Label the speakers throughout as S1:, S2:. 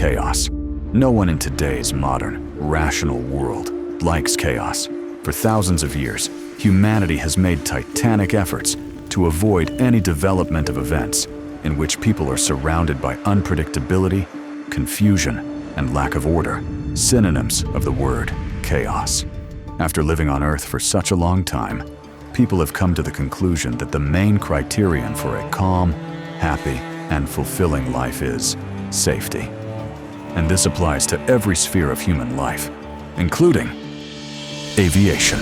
S1: chaos. No one in today's modern, rational world likes chaos. For thousands of years, humanity has made titanic efforts to avoid any development of events in which people are surrounded by unpredictability, confusion, and lack of order, synonyms of the word chaos. After living on Earth for such a long time, people have come to the conclusion that the main criterion for a calm, happy, and fulfilling life is safety. And this applies to every sphere of human life, including aviation.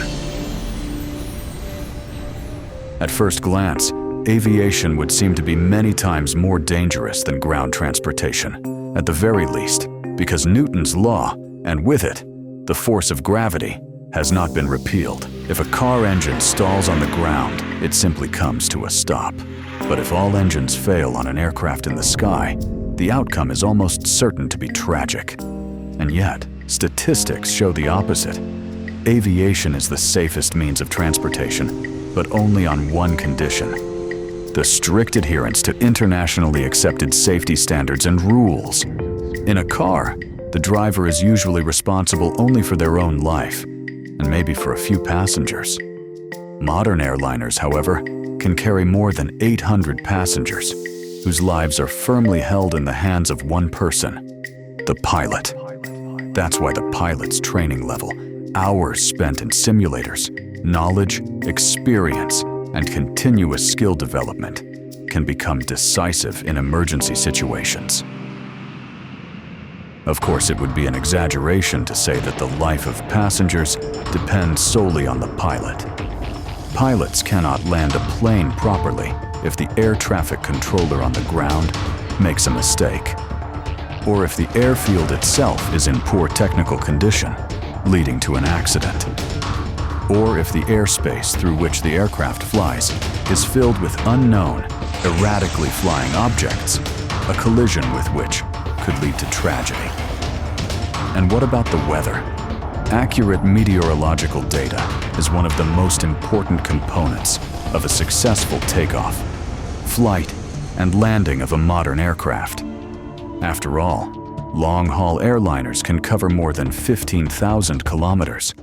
S1: At first glance, aviation would seem to be many times more dangerous than ground transportation, at the very least, because Newton's law, and with it, the force of gravity, has not been repealed. If a car engine stalls on the ground, it simply comes to a stop. But if all engines fail on an aircraft in the sky, the outcome is almost certain to be tragic. And yet, statistics show the opposite. Aviation is the safest means of transportation, but only on one condition: the strict adherence to internationally accepted safety standards and rules. In a car, the driver is usually responsible only for their own life, and maybe for a few passengers. Modern airliners, however, can carry more than 800 passengers, whose lives are firmly held in the hands of one person: the pilot. That's why the pilot's training level, hours spent in simulators, knowledge, experience, and continuous skill development can become decisive in emergency situations. Of course, it would be an exaggeration to say that the life of passengers depends solely on the pilot. Pilots cannot land a plane properly if the air traffic controller on the ground makes a mistake, or if the airfield itself is in poor technical condition, leading to an accident, or if the airspace through which the aircraft flies is filled with unknown, erratically flying objects, a collision with which could lead to tragedy. And what about the weather? Accurate meteorological data is one of the most important components of a successful takeoff, flight, and landing of a modern aircraft. After all, long-haul airliners can cover more than 15,000 kilometers,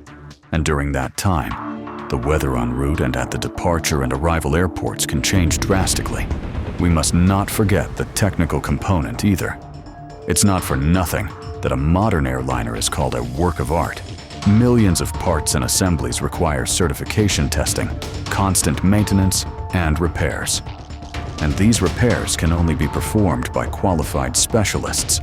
S1: and during that time, the weather en route and at the departure and arrival airports can change drastically. We must not forget the technical component either. It's not for nothing that a modern airliner is called a work of art. Millions of parts and assemblies require certification testing, constant maintenance, and repairs. And these repairs can only be performed by qualified specialists,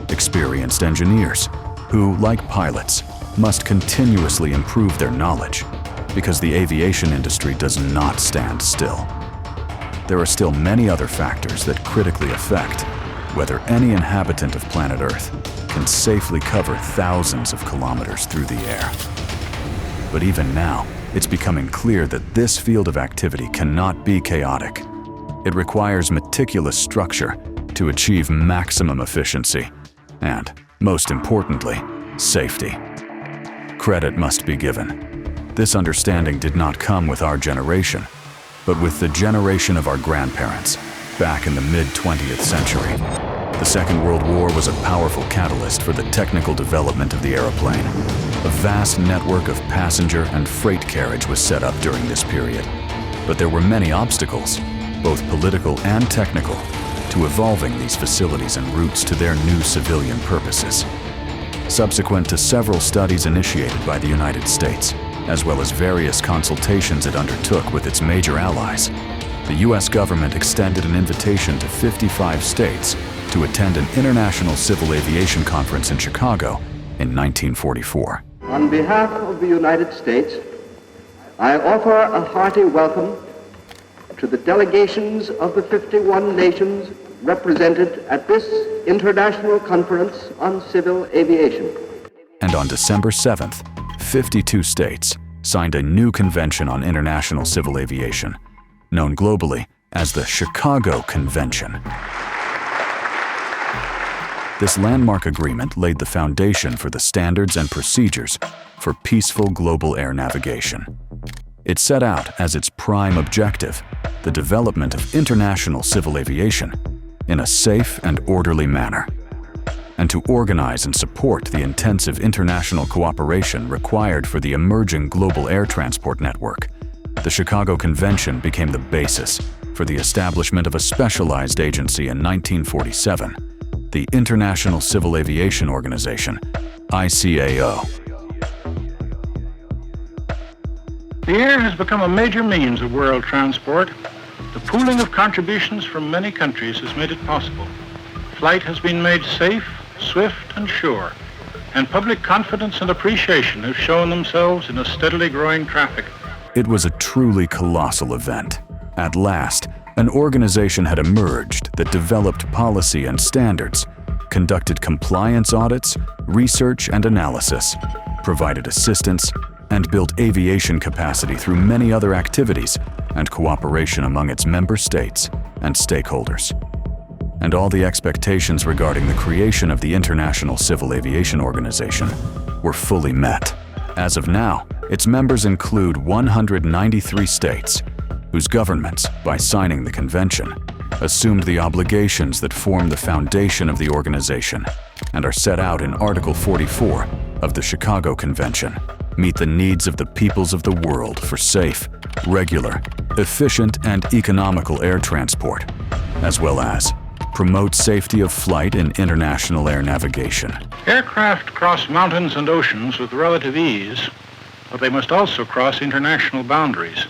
S1: experienced engineers, who, like pilots, must continuously improve their knowledge, because the aviation industry does not stand still. There are still many other factors that critically affect whether any inhabitant of planet Earth can safely cover thousands of kilometers through the air. But even now, it's becoming clear that this field of activity cannot be chaotic. It requires meticulous structure to achieve maximum efficiency and, most importantly, safety. Credit must be given. This understanding did not come with our generation, but with the generation of our grandparents back in the mid-20th century. The Second World War was a powerful catalyst for the technical development of the airplane. A vast network of passenger and freight carriage was set up during this period. But there were many obstacles, both political and technical, to evolving these facilities and routes to their new civilian purposes. Subsequent to several studies initiated by the United States, as well as various consultations it undertook with its major allies, the U.S. government extended an invitation to 55 states to attend an international civil aviation conference in Chicago in 1944.
S2: On behalf of the United States, I offer a hearty welcome to the delegations of the 51 nations represented at this International Conference on Civil Aviation.
S1: And on December 7th, 52 states signed a new Convention on International Civil Aviation, known globally as the Chicago Convention. This landmark agreement laid the foundation for the standards and procedures for peaceful global air navigation. It set out as its prime objective the development of international civil aviation in a safe and orderly manner. and to organize and support the intensive international cooperation required for the emerging global air transport network. The Chicago Convention became the basis for the establishment of a specialized agency in 1947, the International Civil Aviation Organization, ICAO.
S3: The air has become a major means of world transport. The pooling of contributions from many countries has made it possible. Flight has been made safe, swift, and sure, and public confidence and appreciation have shown themselves in a steadily growing traffic.
S1: It was a truly colossal event. At last, an organization had emerged that developed policy and standards, conducted compliance audits, research and analysis, provided assistance, and built aviation capacity through many other activities and cooperation among its member states and stakeholders. And all the expectations regarding the creation of the International Civil Aviation Organization were fully met. As of now, its members include 193 states, whose governments, by signing the convention, assumed the obligations that form the foundation of the organization and are set out in Article 44 of the Chicago Convention. Meet the needs of the peoples of the world for safe, regular, efficient, and economical air transport, as well as promote safety of flight in international air navigation.
S3: Aircraft cross mountains and oceans with relative ease, but they must also cross international boundaries.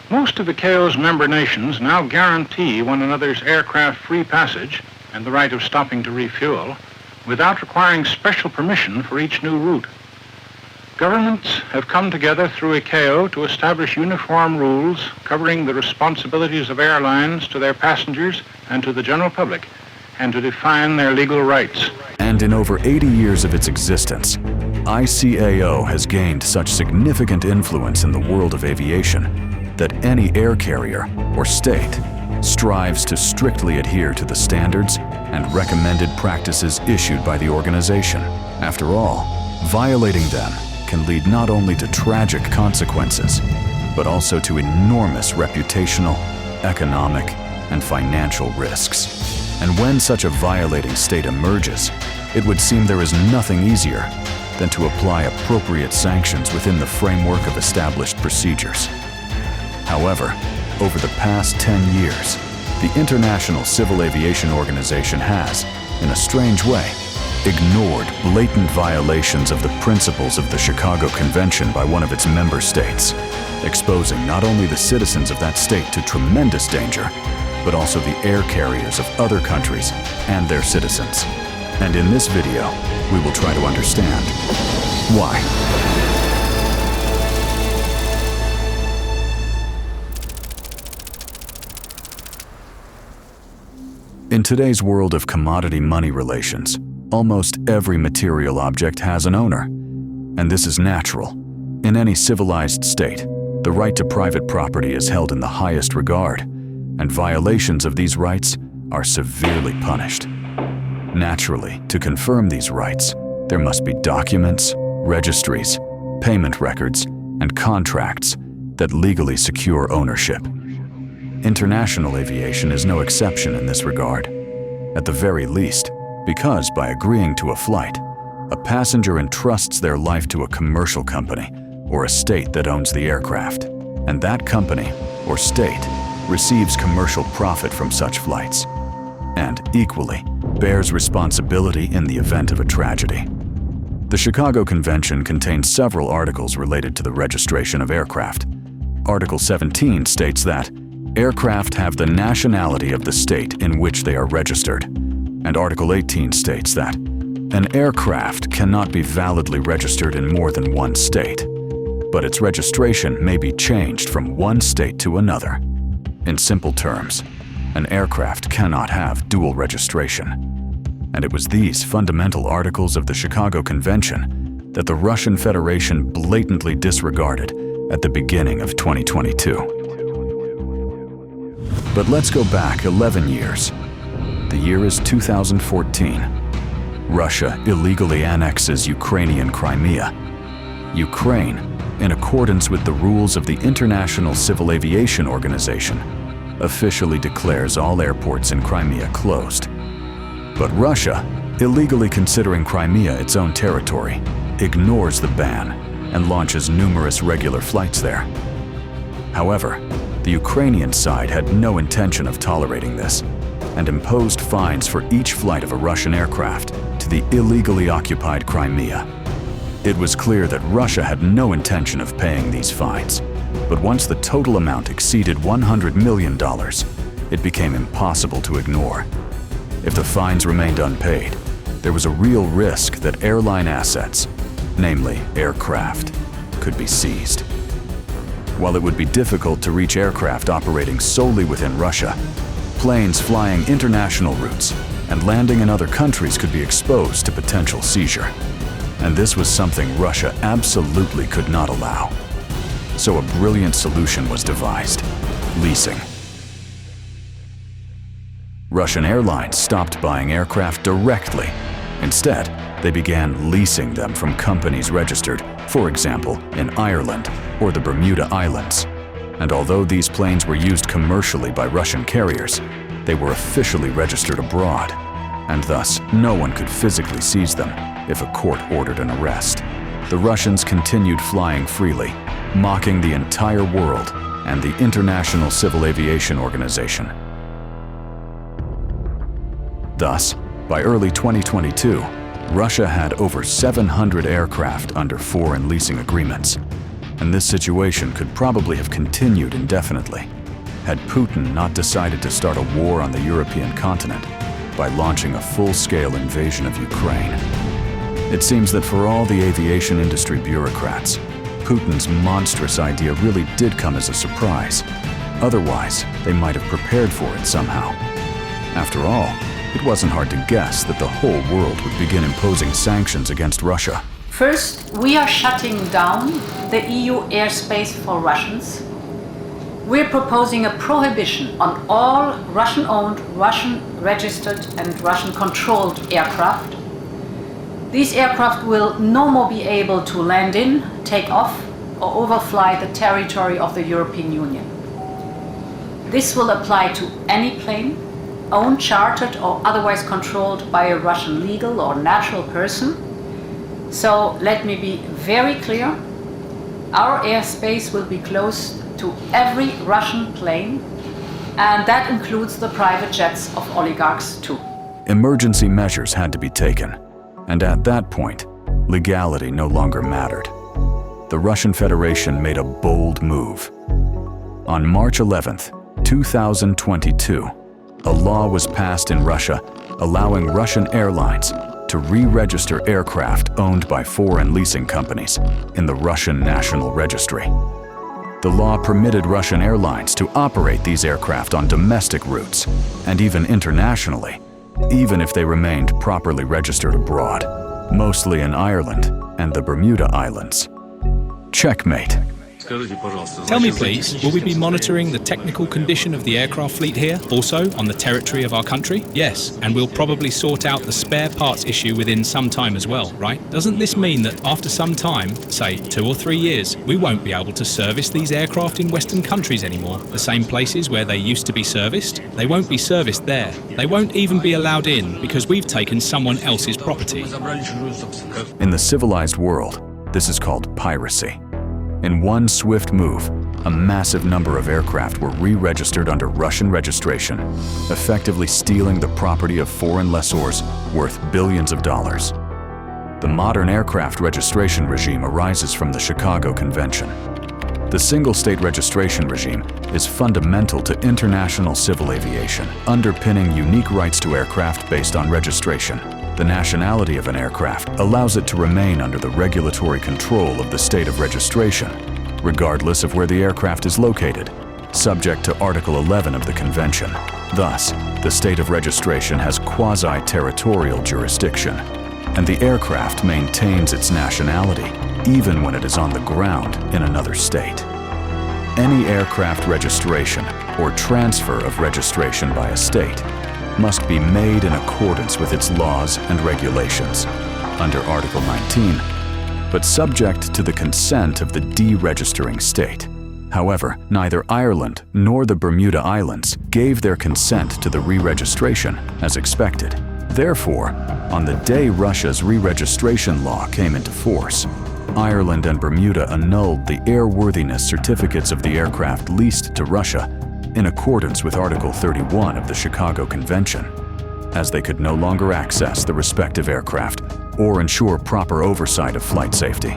S3: Most of ICAO's member nations now guarantee one another's aircraft free passage and the right of stopping to refuel without requiring special permission for each new route. Governments have come together through ICAO to establish uniform rules covering the responsibilities of airlines to their passengers and to the general public, and to define their legal rights.
S1: And in over 80 years of its existence, ICAO has gained such significant influence in the world of aviation that any air carrier or state strives to strictly adhere to the standards and recommended practices issued by the organization. After all, violating them can lead not only to tragic consequences, but also to enormous reputational, economic, and financial risks. And when such a violating state emerges, it would seem there is nothing easier than to apply appropriate sanctions within the framework of established procedures. However, over the past 10 years, the International Civil Aviation Organization has, in a strange way, ignored blatant violations of the principles of the Chicago Convention by one of its member states, exposing not only the citizens of that state to tremendous danger, but also the air carriers of other countries and their citizens. And in this video, we will try to understand why. In today's world of commodity money relations, almost every material object has an owner, and this is natural. In any civilized state, the right to private property is held in the highest regard, and violations of these rights are severely punished. Naturally, to confirm these rights, there must be documents, registries, payment records, and contracts that legally secure ownership. International aviation is no exception in this regard. At the very least, because by agreeing to a flight, a passenger entrusts their life to a commercial company or a state that owns the aircraft, and that company or state receives commercial profit from such flights, and equally bears responsibility in the event of a tragedy. The Chicago Convention contains several articles related to the registration of aircraft. Article 17 states that aircraft have the nationality of the state in which they are registered, and Article 18 states that an aircraft cannot be validly registered in more than one state, but its registration may be changed from one state to another. In simple terms, an aircraft cannot have dual registration. And it was these fundamental articles of the Chicago Convention that the Russian Federation blatantly disregarded at the beginning of 2022. But let's go back 11 years. The year is 2014. Russia illegally annexes Ukrainian Crimea. Ukraine, in accordance with the rules of the International Civil Aviation Organization, officially declares all airports in Crimea closed. But Russia, illegally considering Crimea its own territory, ignores the ban, and launches numerous regular flights there. However, the Ukrainian side had no intention of tolerating this and imposed fines for each flight of a Russian aircraft to the illegally occupied Crimea. It was clear that Russia had no intention of paying these fines, but once the total amount exceeded $100 million, it became impossible to ignore. If the fines remained unpaid, there was a real risk that airline assets, namely aircraft, could be seized. While it would be difficult to reach aircraft operating solely within Russia, planes flying international routes and landing in other countries could be exposed to potential seizure. And this was something Russia absolutely could not allow. So a brilliant solution was devised: leasing. Russian airlines stopped buying aircraft directly. Instead, they began leasing them from companies registered, for example, in Ireland or the Bermuda Islands. And although these planes were used commercially by Russian carriers, they were officially registered abroad, and thus no one could physically seize them if a court ordered an arrest. The Russians continued flying freely, mocking the entire world and the International Civil Aviation Organization. Thus, by early 2022, Russia had over 700 aircraft under foreign leasing agreements, and this situation could probably have continued indefinitely had Putin not decided to start a war on the European continent by launching a full-scale invasion of Ukraine. It seems that for all the aviation industry bureaucrats, Putin's monstrous idea really did come as a surprise. Otherwise, they might have prepared for it somehow. After all, it wasn't hard to guess that the whole world would begin imposing sanctions against Russia.
S4: First, we are shutting down the EU airspace for Russians. We're proposing a prohibition on all Russian-owned, Russian-registered and Russian-controlled aircraft. These aircraft will no more be able to land in, take off, or overfly the territory of the European Union. This will apply to any plane, owned, chartered, or otherwise controlled by a Russian legal or natural person. So let me be very clear. Our airspace will be closed to every Russian plane, and that includes the private jets of oligarchs too.
S1: Emergency measures had to be taken, and at that point, legality no longer mattered. The Russian Federation made a bold move. On March 11th, 2022, a law was passed in Russia allowing Russian airlines to re-register aircraft owned by foreign leasing companies in the Russian National Registry. The law permitted Russian airlines to operate these aircraft on domestic routes and even internationally, even if they remained properly registered abroad, mostly in Ireland and the Bermuda Islands. Checkmate.
S5: Tell me please, will we be monitoring the technical condition of the aircraft fleet here, also on the territory of our country? Yes, and we'll probably sort out the spare parts issue within some time as well, right? Doesn't this mean that after some time, say 2 or 3 years, we won't be able to service these aircraft in Western countries anymore? The same places where they used to be serviced? They won't be serviced there. They won't even be allowed in because we've taken someone else's property.
S1: In the civilized world, this is called piracy. In one swift move, a massive number of aircraft were re-registered under Russian registration, effectively stealing the property of foreign lessors worth billions of dollars. The modern aircraft registration regime arises from the Chicago Convention. The single-state registration regime is fundamental to international civil aviation, underpinning unique rights to aircraft based on registration. The nationality of an aircraft allows it to remain under the regulatory control of the state of registration, regardless of where the aircraft is located, subject to Article 11 of the Convention. Thus, the state of registration has quasi-territorial jurisdiction, and the aircraft maintains its nationality even when it is on the ground in another state. Any aircraft registration or transfer of registration by a state must be made in accordance with its laws and regulations under Article 19, but subject to the consent of the deregistering state. However, neither Ireland nor the Bermuda Islands gave their consent to the re-registration as expected. Therefore, on the day Russia's re-registration law came into force, Ireland and Bermuda annulled the airworthiness certificates of the aircraft leased to Russia in accordance with Article 31 of the Chicago Convention, as they could no longer access the respective aircraft or ensure proper oversight of flight safety.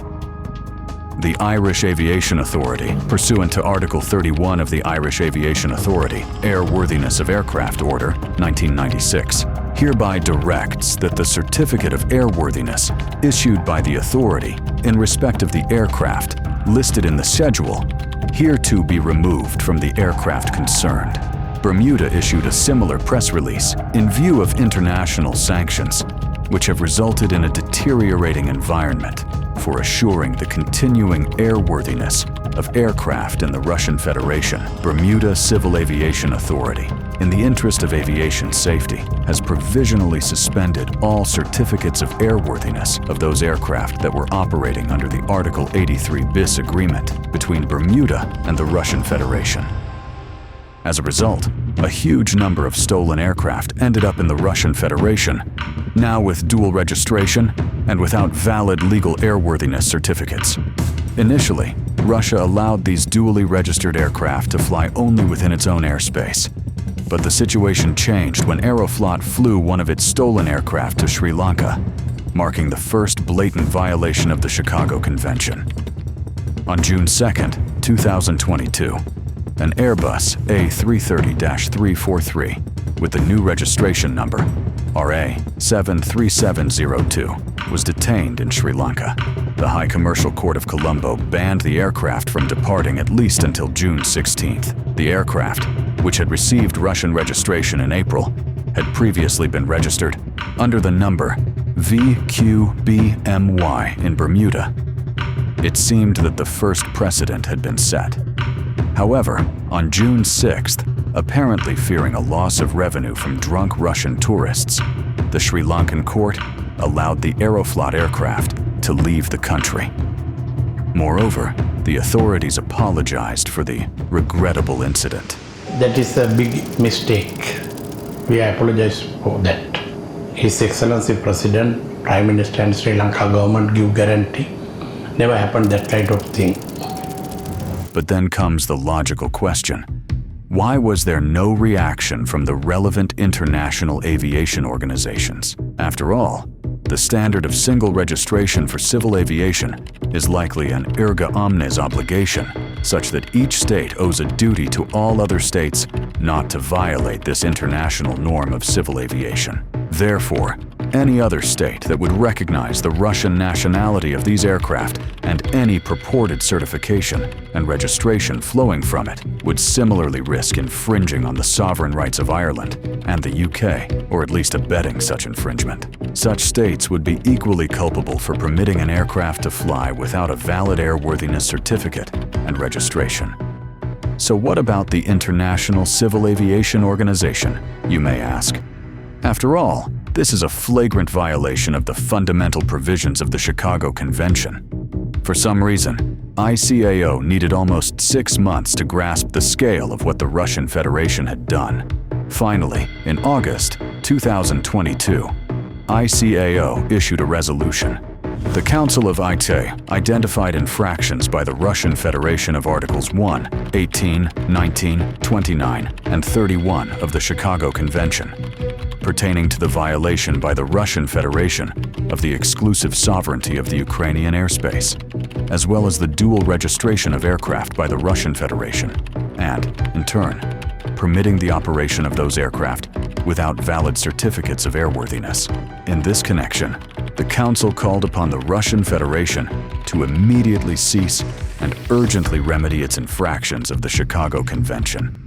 S1: The Irish Aviation Authority, pursuant to Article 31 of the Irish Aviation Authority Airworthiness of Aircraft Order, 1996, hereby directs that the certificate of airworthiness issued by the authority in respect of the aircraft listed in the schedule hereto be removed from the aircraft concerned. Bermuda issued a similar press release in view of international sanctions, which have resulted in a deteriorating environment for assuring the continuing airworthiness of aircraft in the Russian Federation. Bermuda Civil Aviation Authority, in the interest of aviation safety, has provisionally suspended all certificates of airworthiness of those aircraft that were operating under the Article 83 bis agreement between Bermuda and the Russian Federation. As a result, a huge number of stolen aircraft ended up in the Russian Federation, now with dual registration and without valid legal airworthiness certificates. Initially, Russia allowed these dually registered aircraft to fly only within its own airspace. But the situation changed when Aeroflot flew one of its stolen aircraft to Sri Lanka, marking the first blatant violation of the Chicago Convention. On June 2, 2022, an Airbus A330-343 with the new registration number RA73702 was detained in Sri Lanka. The High Commercial Court of Colombo banned the aircraft from departing at least until June 16th. The aircraft, which had received Russian registration in April, had previously been registered under the number VQBMY in Bermuda. It seemed that the first precedent had been set. However, on June 6th, apparently fearing a loss of revenue from drunk Russian tourists, the Sri Lankan court allowed the Aeroflot aircraft to leave the country. Moreover, the authorities apologized for the regrettable incident.
S6: That is a big mistake. We apologize for that. His Excellency President, Prime Minister and Sri Lanka government give guarantee. Never happened that kind of thing.
S1: But then comes the logical question. Why was there no reaction from the relevant international aviation organizations? After all, the standard of single registration for civil aviation is likely an erga omnes obligation, such that each state owes a duty to all other states not to violate this international norm of civil aviation. Therefore, any other state that would recognize the Russian nationality of these aircraft and any purported certification and registration flowing from it would similarly risk infringing on the sovereign rights of Ireland and the UK, or at least abetting such infringement. Such states would be equally culpable for permitting an aircraft to fly without a valid airworthiness certificate and registration. So what about the International Civil Aviation Organization, you may ask? After all, this is a flagrant violation of the fundamental provisions of the Chicago Convention. For some reason, ICAO needed almost 6 months to grasp the scale of what the Russian Federation had done. Finally, in August 2022, ICAO issued a resolution. The Council of Aktau identified infractions by the Russian Federation of Articles 1, 18, 19, 29, and 31 of the Chicago Convention, pertaining to the violation by the Russian Federation of the exclusive sovereignty of the Ukrainian airspace, as well as the dual registration of aircraft by the Russian Federation, and, in turn, permitting the operation of those aircraft without valid certificates of airworthiness. In this connection, the Council called upon the Russian Federation to immediately cease and urgently remedy its infractions of the Chicago Convention.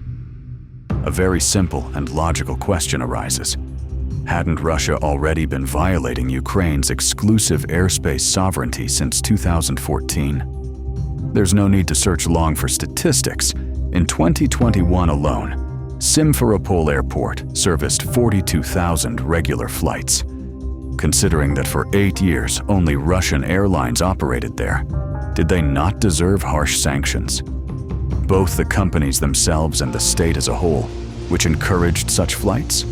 S1: A very simple and logical question arises. Hadn't Russia already been violating Ukraine's exclusive airspace sovereignty since 2014? There's no need to search long for statistics. In 2021 alone, Simferopol Airport serviced 42,000 regular flights. Considering that for 8 years only Russian airlines operated there, did they not deserve harsh sanctions? Both the companies themselves and the state as a whole, which encouraged such flights?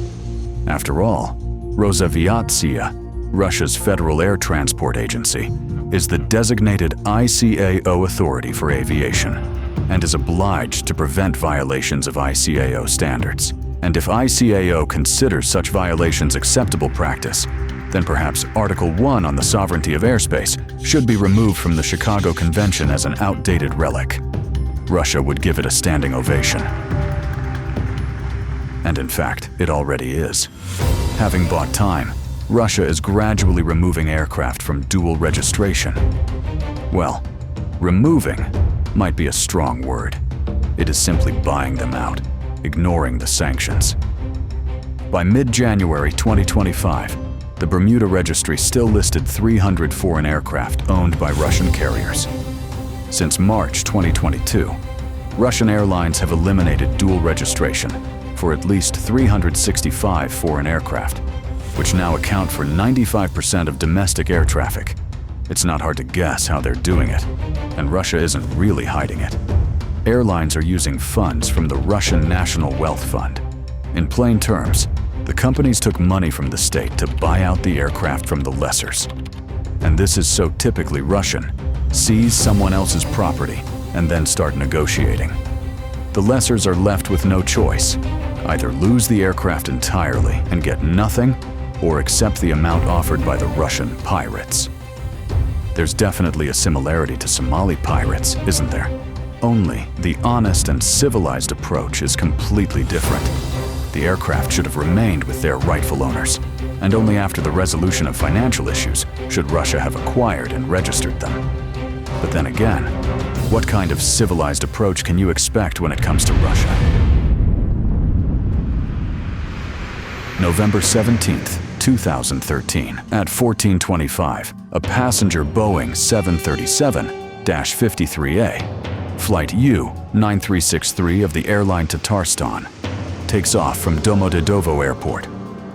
S1: After all, Rosaviatsia, Russia's Federal Air Transport Agency, is the designated ICAO authority for aviation and is obliged to prevent violations of ICAO standards. And if ICAO considers such violations acceptable practice, then perhaps Article 1 on the sovereignty of airspace should be removed from the Chicago Convention as an outdated relic. Russia would give it a standing ovation. And in fact, it already is. Having bought time, Russia is gradually removing aircraft from dual registration. Well, removing might be a strong word. It is simply buying them out, ignoring the sanctions. By mid-January 2025, the Bermuda registry still listed 300 foreign aircraft owned by Russian carriers. Since March 2022, Russian airlines have eliminated dual registration for at least 365 foreign aircraft, which now account for 95% of domestic air traffic. It's not hard to guess how they're doing it, and Russia isn't really hiding it. Airlines are using funds from the Russian National Wealth Fund. In plain terms, the companies took money from the state to buy out the aircraft from the lessors. And this is so typically Russian: seize someone else's property and then start negotiating. The lessors are left with no choice: either lose the aircraft entirely and get nothing, or accept the amount offered by the Russian pirates. There's definitely a similarity to Somali pirates, isn't there? Only the honest and civilized approach is completely different. The aircraft should have remained with their rightful owners, and only after the resolution of financial issues should Russia have acquired and registered them. But then again, what kind of civilized approach can you expect when it comes to Russia? November 17th, 2013, at 14:25, a passenger Boeing 737-53A, Flight U-9363 of the airline Tatarstan, takes off from Domodedovo Airport,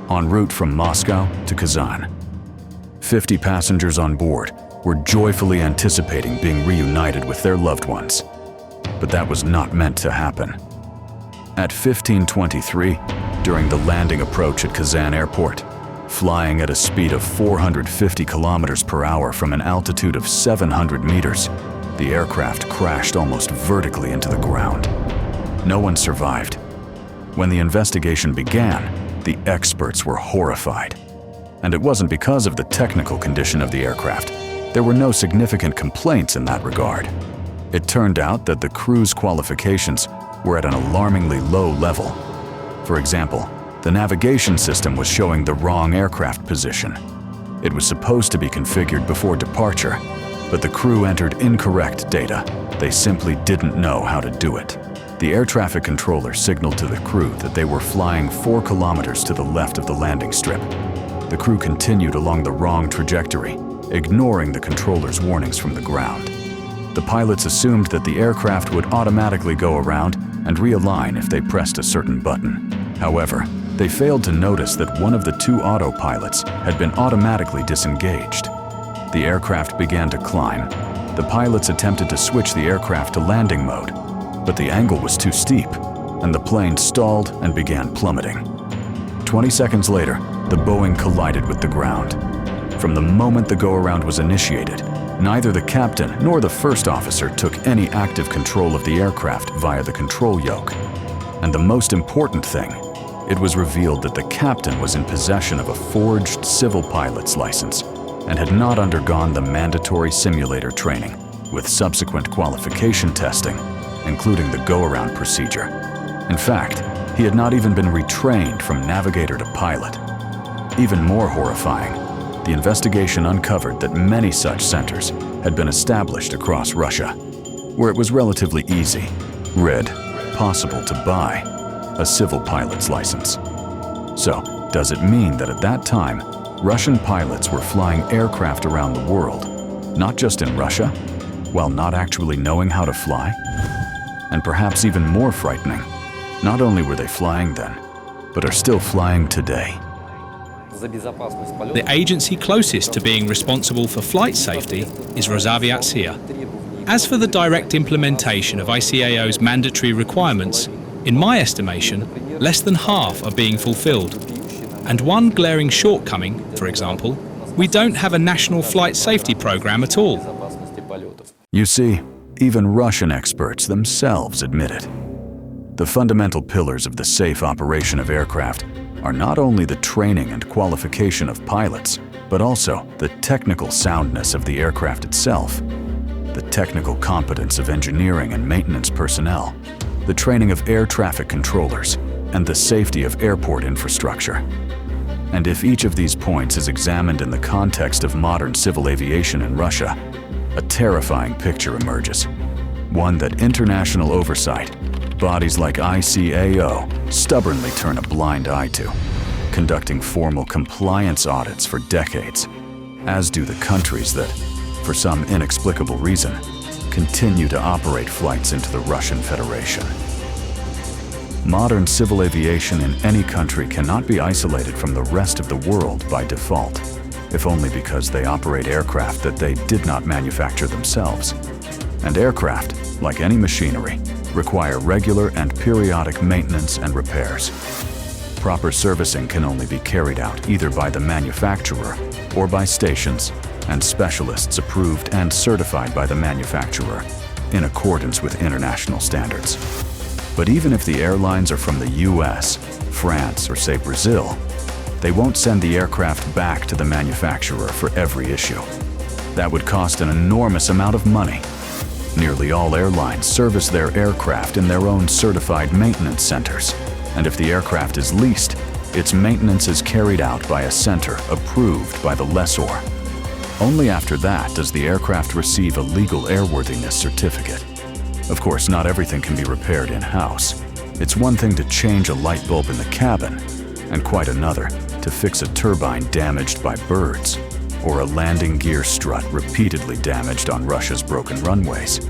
S1: en route from Moscow to Kazan. 50 passengers on board were joyfully anticipating being reunited with their loved ones. But that was not meant to happen. At 15:23, during the landing approach at Kazan Airport, flying at a speed of 450 kilometers per hour from an altitude of 700 meters, the aircraft crashed almost vertically into the ground. No one survived. When the investigation began, the experts were horrified. And it wasn't because of the technical condition of the aircraft. There were no significant complaints in that regard. It turned out that the crew's qualifications were at an alarmingly low level. For example, the navigation system was showing the wrong aircraft position. It was supposed to be configured before departure, but the crew entered incorrect data. They simply didn't know how to do it. The air traffic controller signaled to the crew that they were flying 4 kilometers to the left of the landing strip. The crew continued along the wrong trajectory, ignoring the controller's warnings from the ground. The pilots assumed that the aircraft would automatically go around and realign if they pressed a certain button. However, they failed to notice that one of the 2 autopilots had been automatically disengaged. The aircraft began to climb. The pilots attempted to switch the aircraft to landing mode, but the angle was too steep, and the plane stalled and began plummeting. 20 seconds later, the Boeing collided with the ground. From the moment the go-around was initiated, neither the captain nor the first officer took any active control of the aircraft via the control yoke. And the most important thing, it was revealed that the captain was in possession of a forged civil pilot's license and had not undergone the mandatory simulator training, with subsequent qualification testing, including the go-around procedure. In fact, he had not even been retrained from navigator to pilot. Even more horrifying, the investigation uncovered that many such centers had been established across Russia, where it was relatively easy, possible to buy a civil pilot's license. So, does it mean that at that time, Russian pilots were flying aircraft around the world, not just in Russia, while not actually knowing how to fly? And perhaps even more frightening, not only were they flying then, but are still flying today.
S5: The agency closest to being responsible for flight safety is Rosaviatsia. As for the direct implementation of ICAO's mandatory requirements, in my estimation, less than half are being fulfilled. And one glaring shortcoming, for example, we don't have a national flight safety program at all.
S1: You see, even Russian experts themselves admit it. The fundamental pillars of the safe operation of aircraft are not only the training and qualification of pilots, but also the technical soundness of the aircraft itself, the technical competence of engineering and maintenance personnel, the training of air traffic controllers, and the safety of airport infrastructure. And if each of these points is examined in the context of modern civil aviation in Russia, a terrifying picture emerges, one that international oversight, bodies like ICAO, stubbornly turn a blind eye to, conducting formal compliance audits for decades, as do the countries that, for some inexplicable reason, continue to operate flights into the Russian Federation. Modern civil aviation in any country cannot be isolated from the rest of the world by default, if only because they operate aircraft that they did not manufacture themselves. And aircraft, like any machinery, require regular and periodic maintenance and repairs. Proper servicing can only be carried out either by the manufacturer or by stations and specialists approved and certified by the manufacturer in accordance with international standards. But even if the airlines are from the US, France, or say Brazil, they won't send the aircraft back to the manufacturer for every issue. That would cost an enormous amount of money. Nearly all airlines service their aircraft in their own certified maintenance centers, and if the aircraft is leased, its maintenance is carried out by a center approved by the lessor. Only after that does the aircraft receive a legal airworthiness certificate. Of course, not everything can be repaired in-house. It's one thing to change a light bulb in the cabin, and quite another to fix a turbine damaged by birds, or a landing gear strut repeatedly damaged on Russia's broken runways.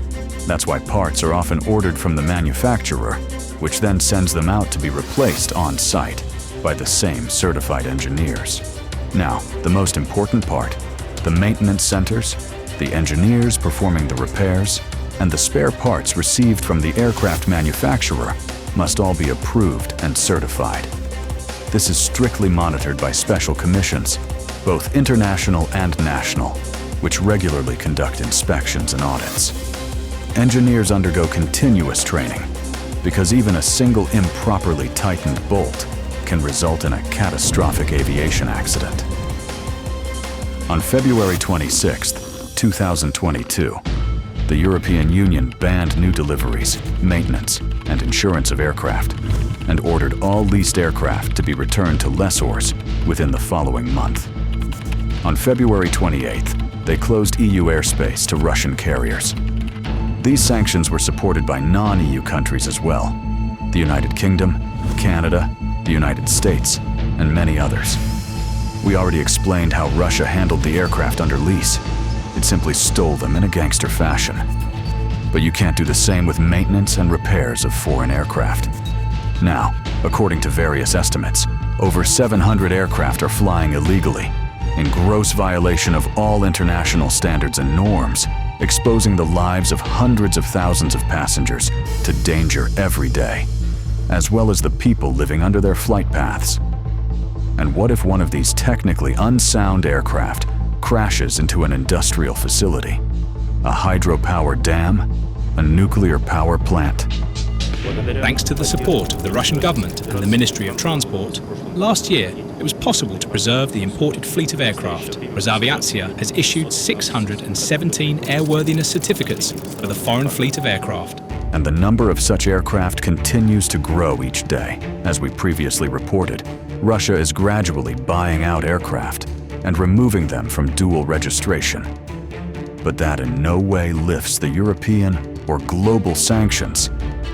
S1: That's why parts are often ordered from the manufacturer, which then sends them out to be replaced on site by the same certified engineers. Now, the most important part, the maintenance centers, the engineers performing the repairs, and the spare parts received from the aircraft manufacturer must all be approved and certified. This is strictly monitored by special commissions, both international and national, which regularly conduct inspections and audits. Engineers undergo continuous training because even a single improperly tightened bolt can result in a catastrophic aviation accident. On February 26, 2022, the European Union banned new deliveries, maintenance, and insurance of aircraft, and ordered all leased aircraft to be returned to lessors within the following month. On February 28th, they closed EU airspace to Russian carriers. These sanctions were supported by non-EU countries as well: the United Kingdom, Canada, the United States, and many others. We already explained how Russia handled the aircraft under lease. It simply stole them in a gangster fashion. But you can't do the same with maintenance and repairs of foreign aircraft. Now, according to various estimates, over 700 aircraft are flying illegally, in gross violation of all international standards and norms, exposing the lives of hundreds of thousands of passengers to danger every day, as well as the people living under their flight paths. And what if one of these technically unsound aircraft crashes into an industrial facility, a hydropower dam, a nuclear power plant?
S5: Thanks to the support of the Russian government and the Ministry of Transport, last year it was possible to preserve the imported fleet of aircraft, as Aviation has issued 617 airworthiness certificates for the foreign fleet of aircraft.
S1: And the number of such aircraft continues to grow each day. As we previously reported, Russia is gradually buying out aircraft and removing them from dual registration. But that in no way lifts the European or global sanctions.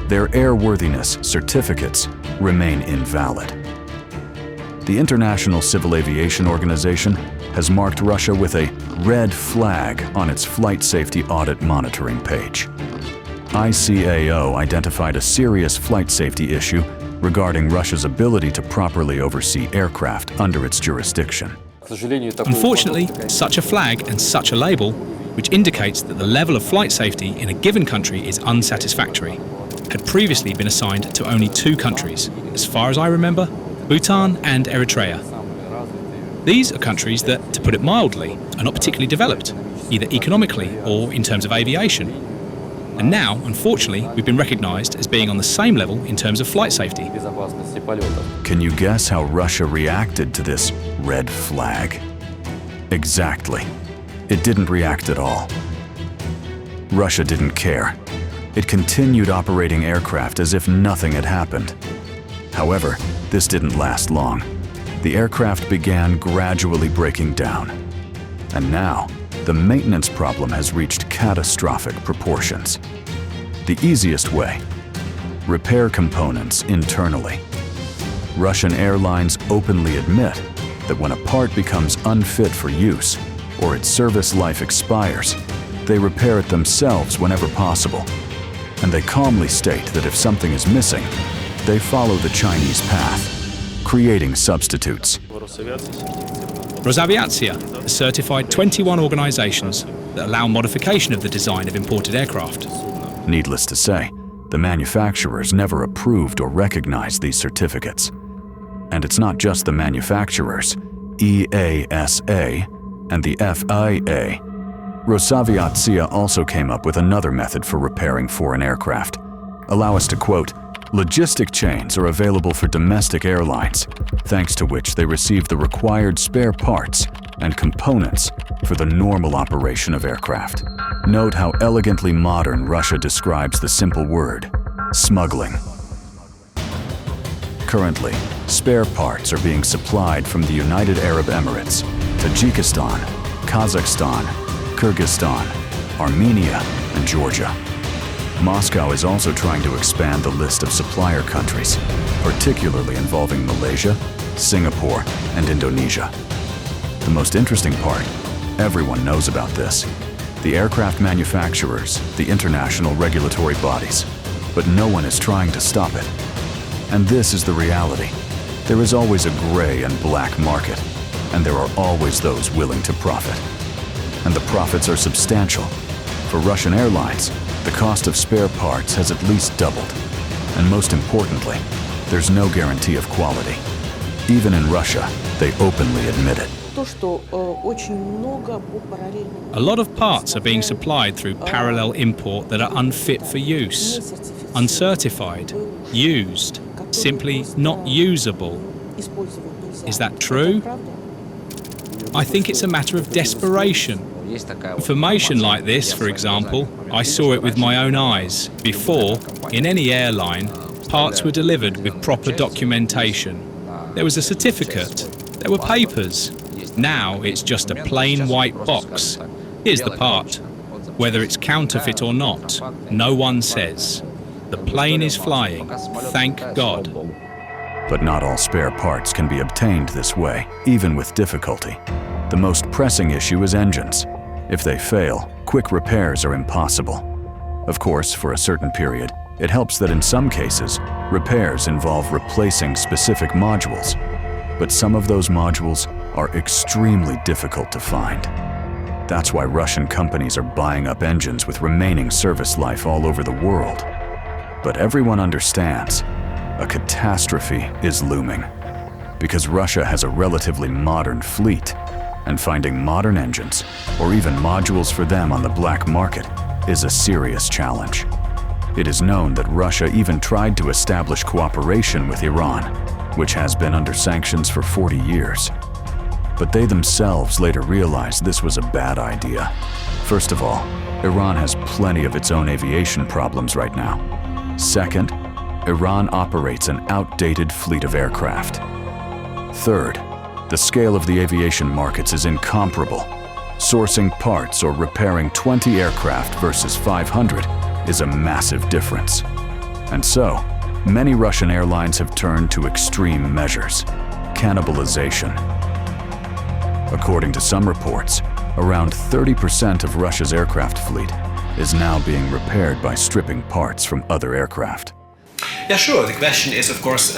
S1: Their airworthiness certificates remain invalid. The International Civil Aviation Organization has marked Russia with a red flag on its flight safety audit monitoring page. ICAO identified a serious flight safety issue regarding Russia's ability to properly oversee aircraft under its jurisdiction.
S5: Unfortunately, such a flag and such a label, which indicates that the level of flight safety in a given country is unsatisfactory, had previously been assigned to only 2 countries. As far as I remember, Bhutan and Eritrea. These are countries that, to put it mildly, are not particularly developed, either economically or in terms of aviation. And now, unfortunately, we've been recognised as being on the same level in terms of flight safety.
S1: Can you guess how Russia reacted to this red flag? Exactly. It didn't react at all. Russia didn't care. It continued operating aircraft as if nothing had happened. However, this didn't last long. The aircraft began gradually breaking down. And now, the maintenance problem has reached catastrophic proportions. The easiest way: repair components internally. Russian airlines openly admit that when a part becomes unfit for use or its service life expires, they repair it themselves whenever possible. And they calmly state that if something is missing, they follow the Chinese path, creating substitutes.
S5: Rosaviatia has certified 21 organisations that allow modification of the design of imported aircraft.
S1: Needless to say, the manufacturers never approved or recognized these certificates. And it's not just the manufacturers, EASA and the FIA. Rosaviatia also came up with another method for repairing foreign aircraft. Allow us to quote, "Logistic chains are available for domestic airlines, thanks to which they receive the required spare parts and components for the normal operation of aircraft." Note how elegantly modern Russia describes the simple word, smuggling. Currently, spare parts are being supplied from the United Arab Emirates, Tajikistan, Kazakhstan, Kyrgyzstan, Armenia, and Georgia. Moscow is also trying to expand the list of supplier countries, particularly involving Malaysia, Singapore, and Indonesia. The most interesting part, everyone knows about this. The aircraft manufacturers, the international regulatory bodies, but no one is trying to stop it. And this is the reality. There is always a gray and black market, and there are always those willing to profit. And the profits are substantial. For Russian airlines, the cost of spare parts has at least doubled. And most importantly, there's no guarantee of quality. Even in Russia, they openly admit it.
S5: A lot of parts are being supplied through parallel import that are unfit for use, uncertified, used, simply not usable. Is that true? I think it's a matter of desperation. Information like this, for example, I saw it with my own eyes. Before, in any airline, parts were delivered with proper documentation. There was a certificate, there were papers. Now it's just a plain white box. Here's the part. Whether it's counterfeit or not, no one says. The plane is flying, thank God.
S1: But not all spare parts can be obtained this way, even with difficulty. The most pressing issue is engines. If they fail, quick repairs are impossible. Of course, for a certain period, it helps that in some cases, repairs involve replacing specific modules. But some of those modules are extremely difficult to find. That's why Russian companies are buying up engines with remaining service life all over the world. But everyone understands, a catastrophe is looming. Because Russia has a relatively modern fleet, and finding modern engines, or even modules for them on the black market, is a serious challenge. It is known that Russia even tried to establish cooperation with Iran, which has been under sanctions for 40 years. But they themselves later realized this was a bad idea. First of all, Iran has plenty of its own aviation problems right now. Second, Iran operates an outdated fleet of aircraft. Third, the scale of the aviation markets is incomparable. Sourcing parts or repairing 20 aircraft versus 500 is a massive difference. And so, many Russian airlines have turned to extreme measures: cannibalization. According to some reports, around 30% of Russia's aircraft fleet is now being repaired by stripping parts from other aircraft.
S7: Yeah, sure. The question is, of course,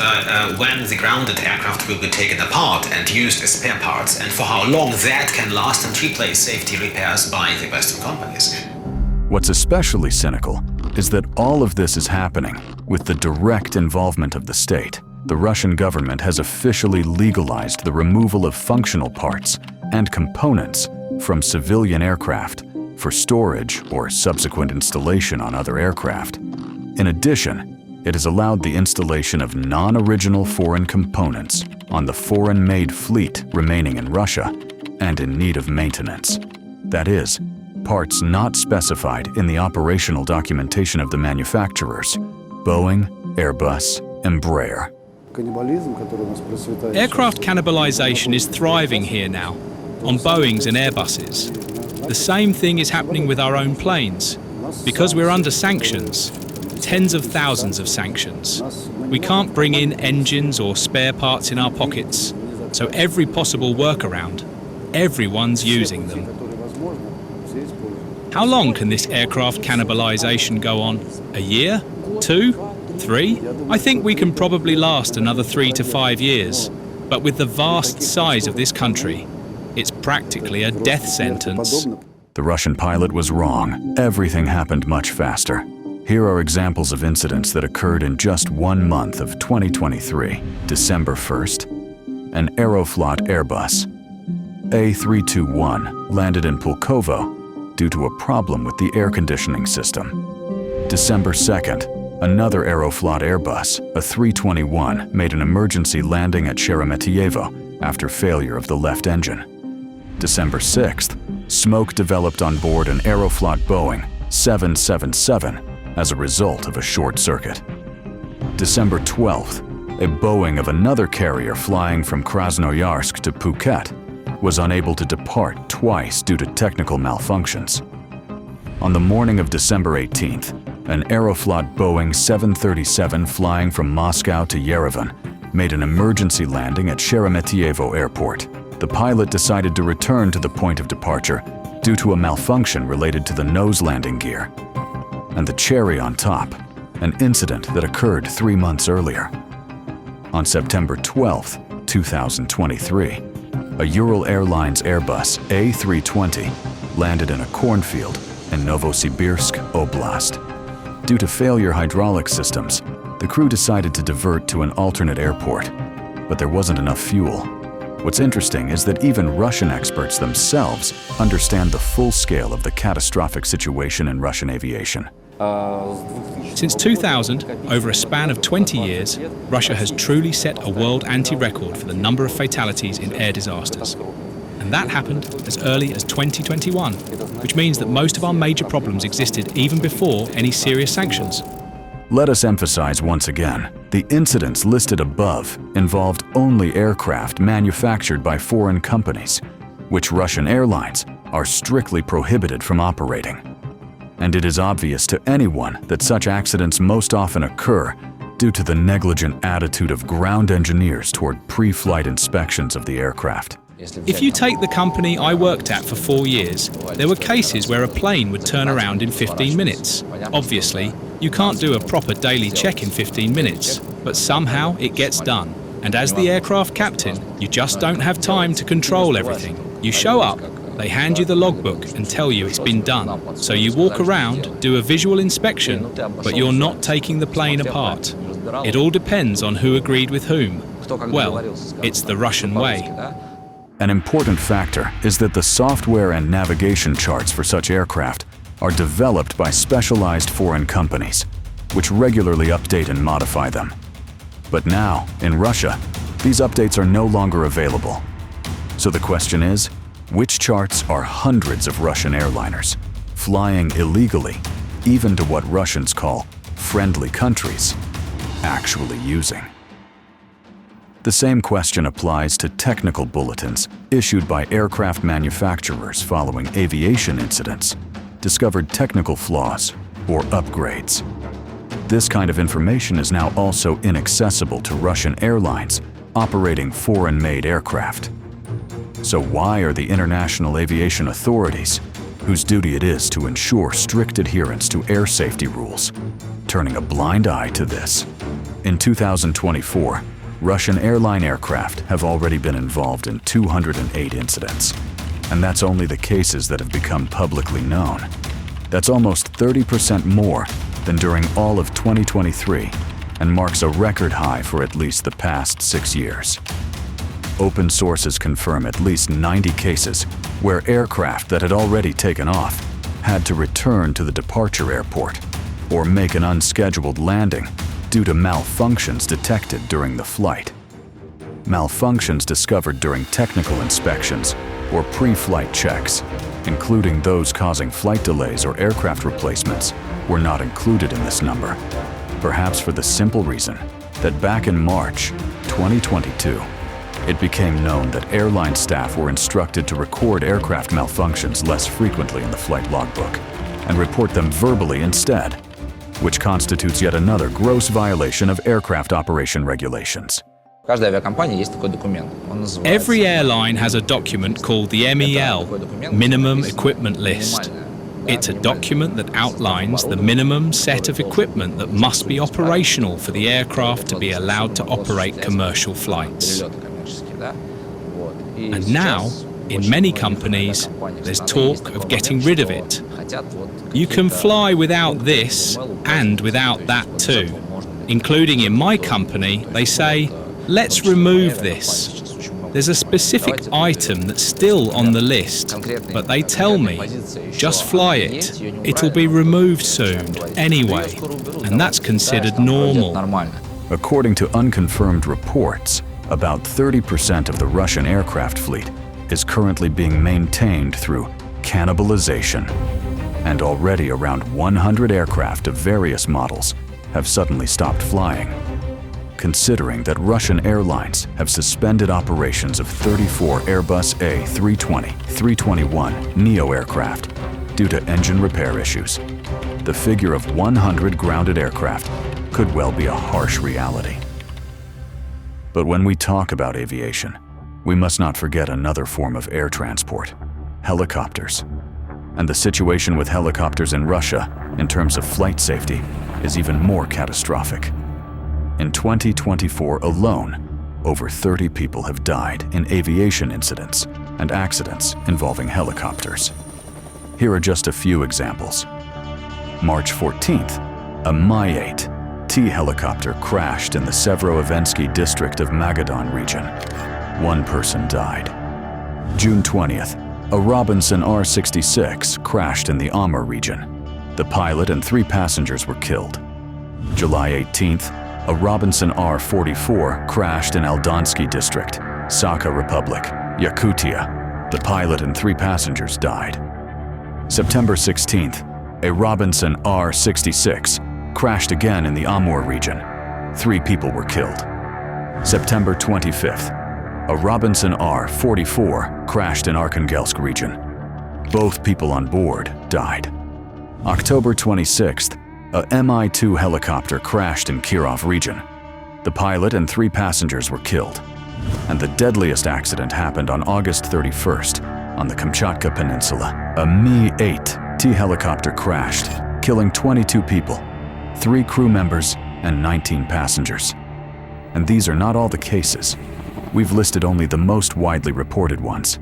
S7: when the grounded aircraft will be taken apart and used as spare parts, and for how long that can last and replace safety repairs by the Western companies.
S1: What's especially cynical is that all of this is happening with the direct involvement of the state. the Russian government has officially legalized the removal of functional parts and components from civilian aircraft for storage or subsequent installation on other aircraft. In addition, it has allowed the installation of non-original foreign components on the foreign-made fleet remaining in Russia and in need of maintenance. That is, parts not specified in the operational documentation of the manufacturers, Boeing, Airbus, Embraer.
S5: Aircraft cannibalization is thriving here now, on Boeings and Airbuses. The same thing is happening with our own planes. Because we're under sanctions, tens of thousands of sanctions, we can't bring in engines or spare parts in our pockets, so every possible workaround, everyone's using them. How long can this aircraft cannibalization go on? A year? 2? 3? I think we can probably last another 3 to 5 years. But with the vast size of this country, it's practically a death sentence.
S1: The Russian pilot was wrong. Everything happened much faster. Here are examples of incidents that occurred in just 1 month of 2023. December 1st, an Aeroflot Airbus A321 landed in Pulkovo due to a problem with the air conditioning system. December 2nd, another Aeroflot Airbus, a 321, made an emergency landing at Sheremetyevo after failure of the left engine. December 6th, smoke developed on board an Aeroflot Boeing 777 as a result of a short circuit. December 12th, a Boeing of another carrier flying from Krasnoyarsk to Phuket was unable to depart twice due to technical malfunctions. On the morning of December 18th, an Aeroflot Boeing 737 flying from Moscow to Yerevan made an emergency landing at Sheremetyevo Airport. The pilot decided to return to the point of departure due to a malfunction related to the nose landing gear. And the cherry on top, an incident that occurred 3 months earlier. On September 12th, 2023, a Ural Airlines Airbus A320 landed in a cornfield in Novosibirsk Oblast. Due to failure hydraulic systems, the crew decided to divert to an alternate airport, but there wasn't enough fuel. What's interesting is that even Russian experts themselves understand the full scale of the catastrophic situation in Russian aviation.
S5: Since 2000, over a span of 20 years, Russia has truly set a world anti-record for the number of fatalities in air disasters. And that happened as early as 2021, which means that most of our major problems existed even before any serious sanctions.
S1: Let us emphasize once again, the incidents listed above involved only aircraft manufactured by foreign companies, which Russian airlines are strictly prohibited from operating. And it is obvious to anyone that such accidents most often occur due to the negligent attitude of ground engineers toward pre-flight inspections of the aircraft.
S5: If you take the company I worked at for 4 years, there were cases where a plane would turn around in 15 minutes. Obviously, you can't do a proper daily check in 15 minutes, but somehow it gets done. And as the aircraft captain, you just don't have time to control everything. You show up, they hand you the logbook and tell you it's been done. So you walk around, do a visual inspection, but you're not taking the plane apart. It all depends on who agreed with whom. Well, it's the Russian way.
S1: An important factor is that the software and navigation charts for such aircraft are developed by specialized foreign companies, which regularly update and modify them. But now, in Russia, these updates are no longer available. So the question is, which charts are hundreds of Russian airliners flying illegally, even to what Russians call friendly countries, actually using? The same question applies to technical bulletins issued by aircraft manufacturers following aviation incidents, discovered technical flaws, or upgrades. This kind of information is now also inaccessible to Russian airlines operating foreign-made aircraft. So why are the international aviation authorities, whose duty it is to ensure strict adherence to air safety rules, turning a blind eye to this? In 2024, Russian airline aircraft have already been involved in 208 incidents, and that's only the cases that have become publicly known. That's almost 30% more than during all of 2023 and marks a record high for at least the past 6 years. Open sources confirm at least 90 cases where aircraft that had already taken off had to return to the departure airport or make an unscheduled landing due to malfunctions detected during the flight. Malfunctions discovered during technical inspections or pre-flight checks, including those causing flight delays or aircraft replacements, were not included in this number, perhaps for the simple reason that back in March 2022, it became known that airline staff were instructed to record aircraft malfunctions less frequently in the flight logbook and report them verbally instead, which constitutes yet another gross violation of aircraft operation regulations.
S5: Every airline has a document called the MEL, Minimum Equipment List. It's a document that outlines the minimum set of equipment that must be operational for the aircraft to be allowed to operate commercial flights. And now, in many companies, there's talk of getting rid of it. You can fly without this and without that too. Including in my company, they say, let's remove this. There's a specific item that's still on the list, but they tell me, just fly it. It'll be removed soon, anyway, and that's considered normal.
S1: According to unconfirmed reports, about 30% of the Russian aircraft fleet is currently being maintained through cannibalization, and already around 100 aircraft of various models have suddenly stopped flying. Considering that Russian airlines have suspended operations of 34 Airbus A320, 321 Neo aircraft due to engine repair issues, the figure of 100 grounded aircraft could well be a harsh reality. But when we talk about aviation, we must not forget another form of air transport: helicopters. And the situation with helicopters in Russia, in terms of flight safety, is even more catastrophic. In 2024 alone, over 30 people have died in aviation incidents and accidents involving helicopters. Here are just a few examples. March 14th, a Mi-8 T helicopter crashed in the Severodvinski district of Magadan region. 1 person died. June 20th, a Robinson R-66 crashed in the Amur region. The pilot and 3 passengers were killed. July 18th, a Robinson R-44 crashed in Aldonsky district, Sakha Republic, Yakutia. The pilot and 3 passengers died. September 16th, a Robinson R-66 crashed again in the Amur region. 3 people were killed. September 25th, a Robinson R-44 crashed in Arkhangelsk region. Both people on board died. October 26th, a Mi-2 helicopter crashed in Kirov region. The pilot and 3 passengers were killed. And the deadliest accident happened on August 31st on the Kamchatka Peninsula. A Mi-8 T helicopter crashed, killing 22 people, 3 crew members, and 19 passengers. And these are not all the cases. We've listed only the most widely reported ones.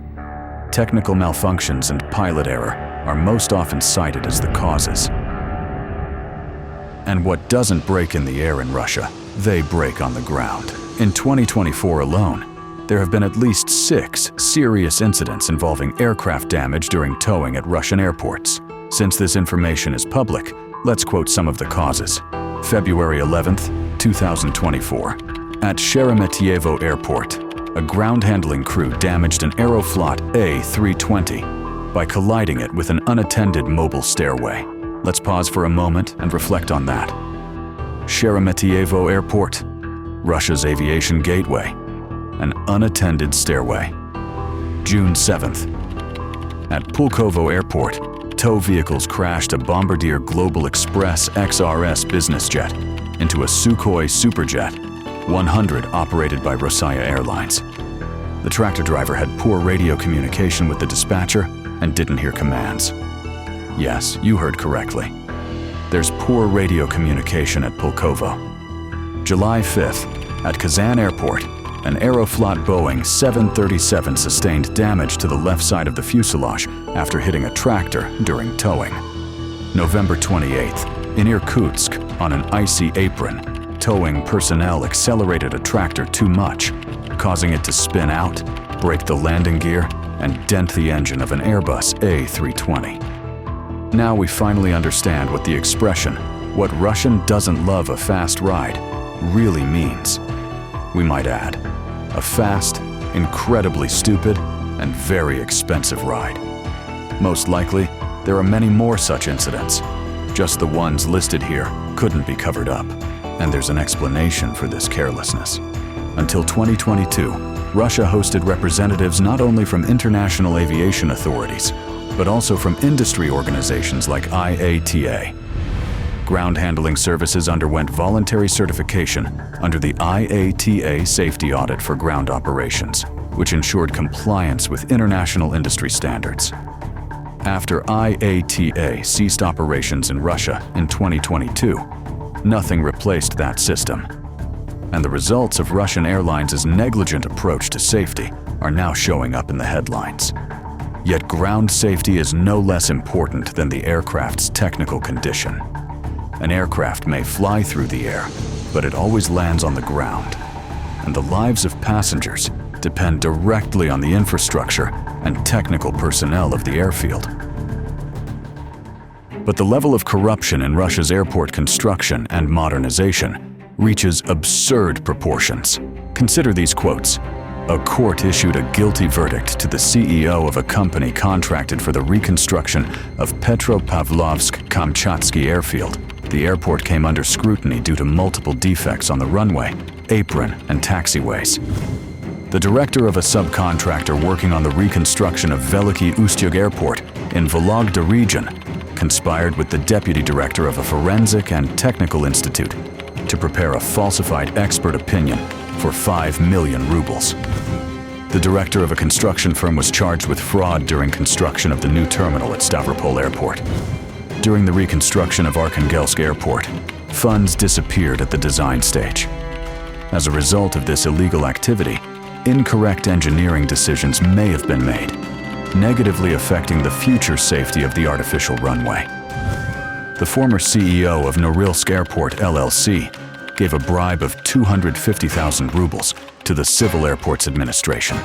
S1: Technical malfunctions and pilot error are most often cited as the causes. And what doesn't break in the air in Russia, they break on the ground. In 2024 alone, there have been at least 6 serious incidents involving aircraft damage during towing at Russian airports. Since this information is public, let's quote some of the causes. February 11th, 2024. At Sheremetyevo Airport, a ground handling crew damaged an Aeroflot A320 by colliding it with an unattended mobile stairway. Let's pause for a moment and reflect on that. Sheremetyevo Airport, Russia's aviation gateway, an unattended stairway. June 7th. At Pulkovo Airport, tow vehicles crashed a Bombardier Global Express XRS business jet into a Sukhoi Superjet 100 operated by Malaysia Airlines. The tractor driver had poor radio communication with the dispatcher and didn't hear commands. Yes, you heard correctly. There's poor radio communication at Pulkovo. July 5th, at Kazan Airport, an Aeroflot Boeing 737 sustained damage to the left side of the fuselage after hitting a tractor during towing. November 28th, in Irkutsk, on an icy apron, towing personnel accelerated a tractor too much, causing it to spin out, break the landing gear, and dent the engine of an Airbus A320. Now we finally understand what the expression, "What Russian doesn't love a fast ride," really means. We might add, a fast, incredibly stupid, and very expensive ride. Most likely, there are many more such incidents. Just the ones listed here couldn't be covered up, and there's an explanation for this carelessness. Until 2022, Russia hosted representatives not only from international aviation authorities, but also from industry organizations like IATA. Ground handling services underwent voluntary certification under the IATA safety audit for ground operations, which ensured compliance with international industry standards. After IATA ceased operations in Russia in 2022, nothing replaced that system. And the results of Russian Airlines' negligent approach to safety are now showing up in the headlines. Yet ground safety is no less important than the aircraft's technical condition. An aircraft may fly through the air, but it always lands on the ground. And the lives of passengers depend directly on the infrastructure and technical personnel of the airfield. But the level of corruption in Russia's airport construction and modernization reaches absurd proportions. Consider these quotes. A court issued a guilty verdict to the CEO of a company contracted for the reconstruction of Petropavlovsk-Kamchatsky airfield. The airport came under scrutiny due to multiple defects on the runway, apron, and taxiways. The director of a subcontractor working on the reconstruction of Veliki Ustyug Airport in Vologda region conspired with the deputy director of a forensic and technical institute to prepare a falsified expert opinion for 5 million rubles. The director of a construction firm was charged with fraud during construction of the new terminal at Stavropol Airport. During the reconstruction of Arkhangelsk Airport, funds disappeared at the design stage. As a result of this illegal activity, incorrect engineering decisions may have been made, negatively affecting the future safety of the artificial runway. The former CEO of Norilsk Airport LLC gave a bribe of 250,000 rubles to the Civil Airports Administration.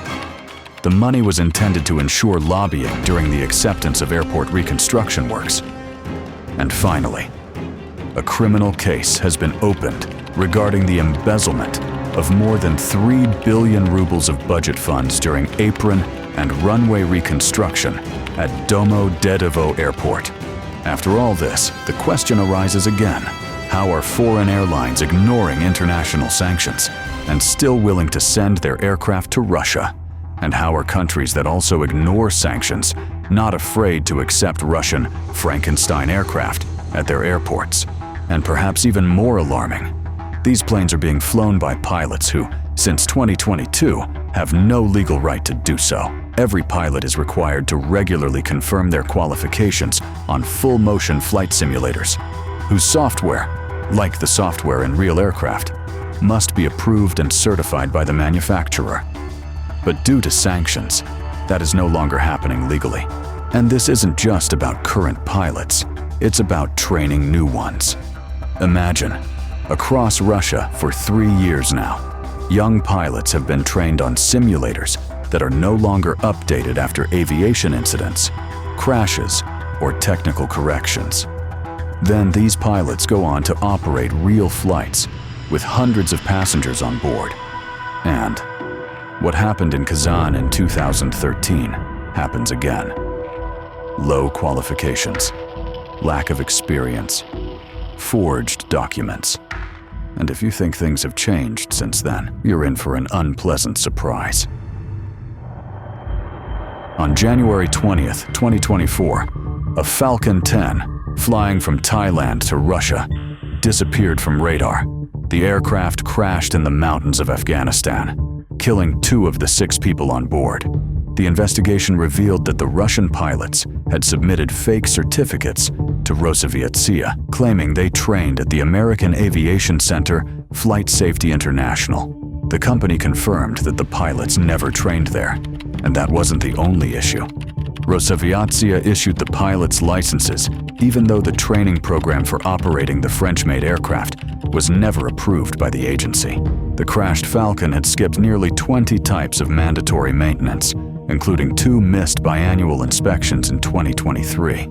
S1: The money was intended to ensure lobbying during the acceptance of airport reconstruction works. And finally, a criminal case has been opened regarding the embezzlement of more than 3 billion rubles of budget funds during apron and runway reconstruction at Domodedovo Airport. After all this, the question arises again. How are foreign airlines ignoring international sanctions and still willing to send their aircraft to Russia? And how are countries that also ignore sanctions not afraid to accept Russian Frankenstein aircraft at their airports? And perhaps even more alarming, these planes are being flown by pilots who, since 2022, have no legal right to do so. Every pilot is required to regularly confirm their qualifications on full-motion flight simulators, whose software, like the software in real aircraft, must be approved and certified by the manufacturer. But due to sanctions, that is no longer happening legally. And this isn't just about current pilots, it's about training new ones. Imagine, across Russia for 3 years now, young pilots have been trained on simulators that are no longer updated after aviation incidents, crashes, or technical corrections. Then these pilots go on to operate real flights with hundreds of passengers on board. And what happened in Kazan in 2013 happens again. Low qualifications, lack of experience, forged documents. And if you think things have changed since then, you're in for an unpleasant surprise. On January 20th, 2024, a Falcon 10, flying from Thailand to Russia, disappeared from radar. The aircraft crashed in the mountains of Afghanistan, killing 2 of the 6 people on board. The investigation revealed that the Russian pilots had submitted fake certificates to Rosaviatsia, claiming they trained at the American Aviation Center Flight Safety International. The company confirmed that the pilots never trained there, and that wasn't the only issue. Rosaviatsia issued the pilots licenses, even though the training program for operating the French-made aircraft was never approved by the agency. The crashed Falcon had skipped nearly 20 types of mandatory maintenance, including 2 missed biannual inspections in 2023.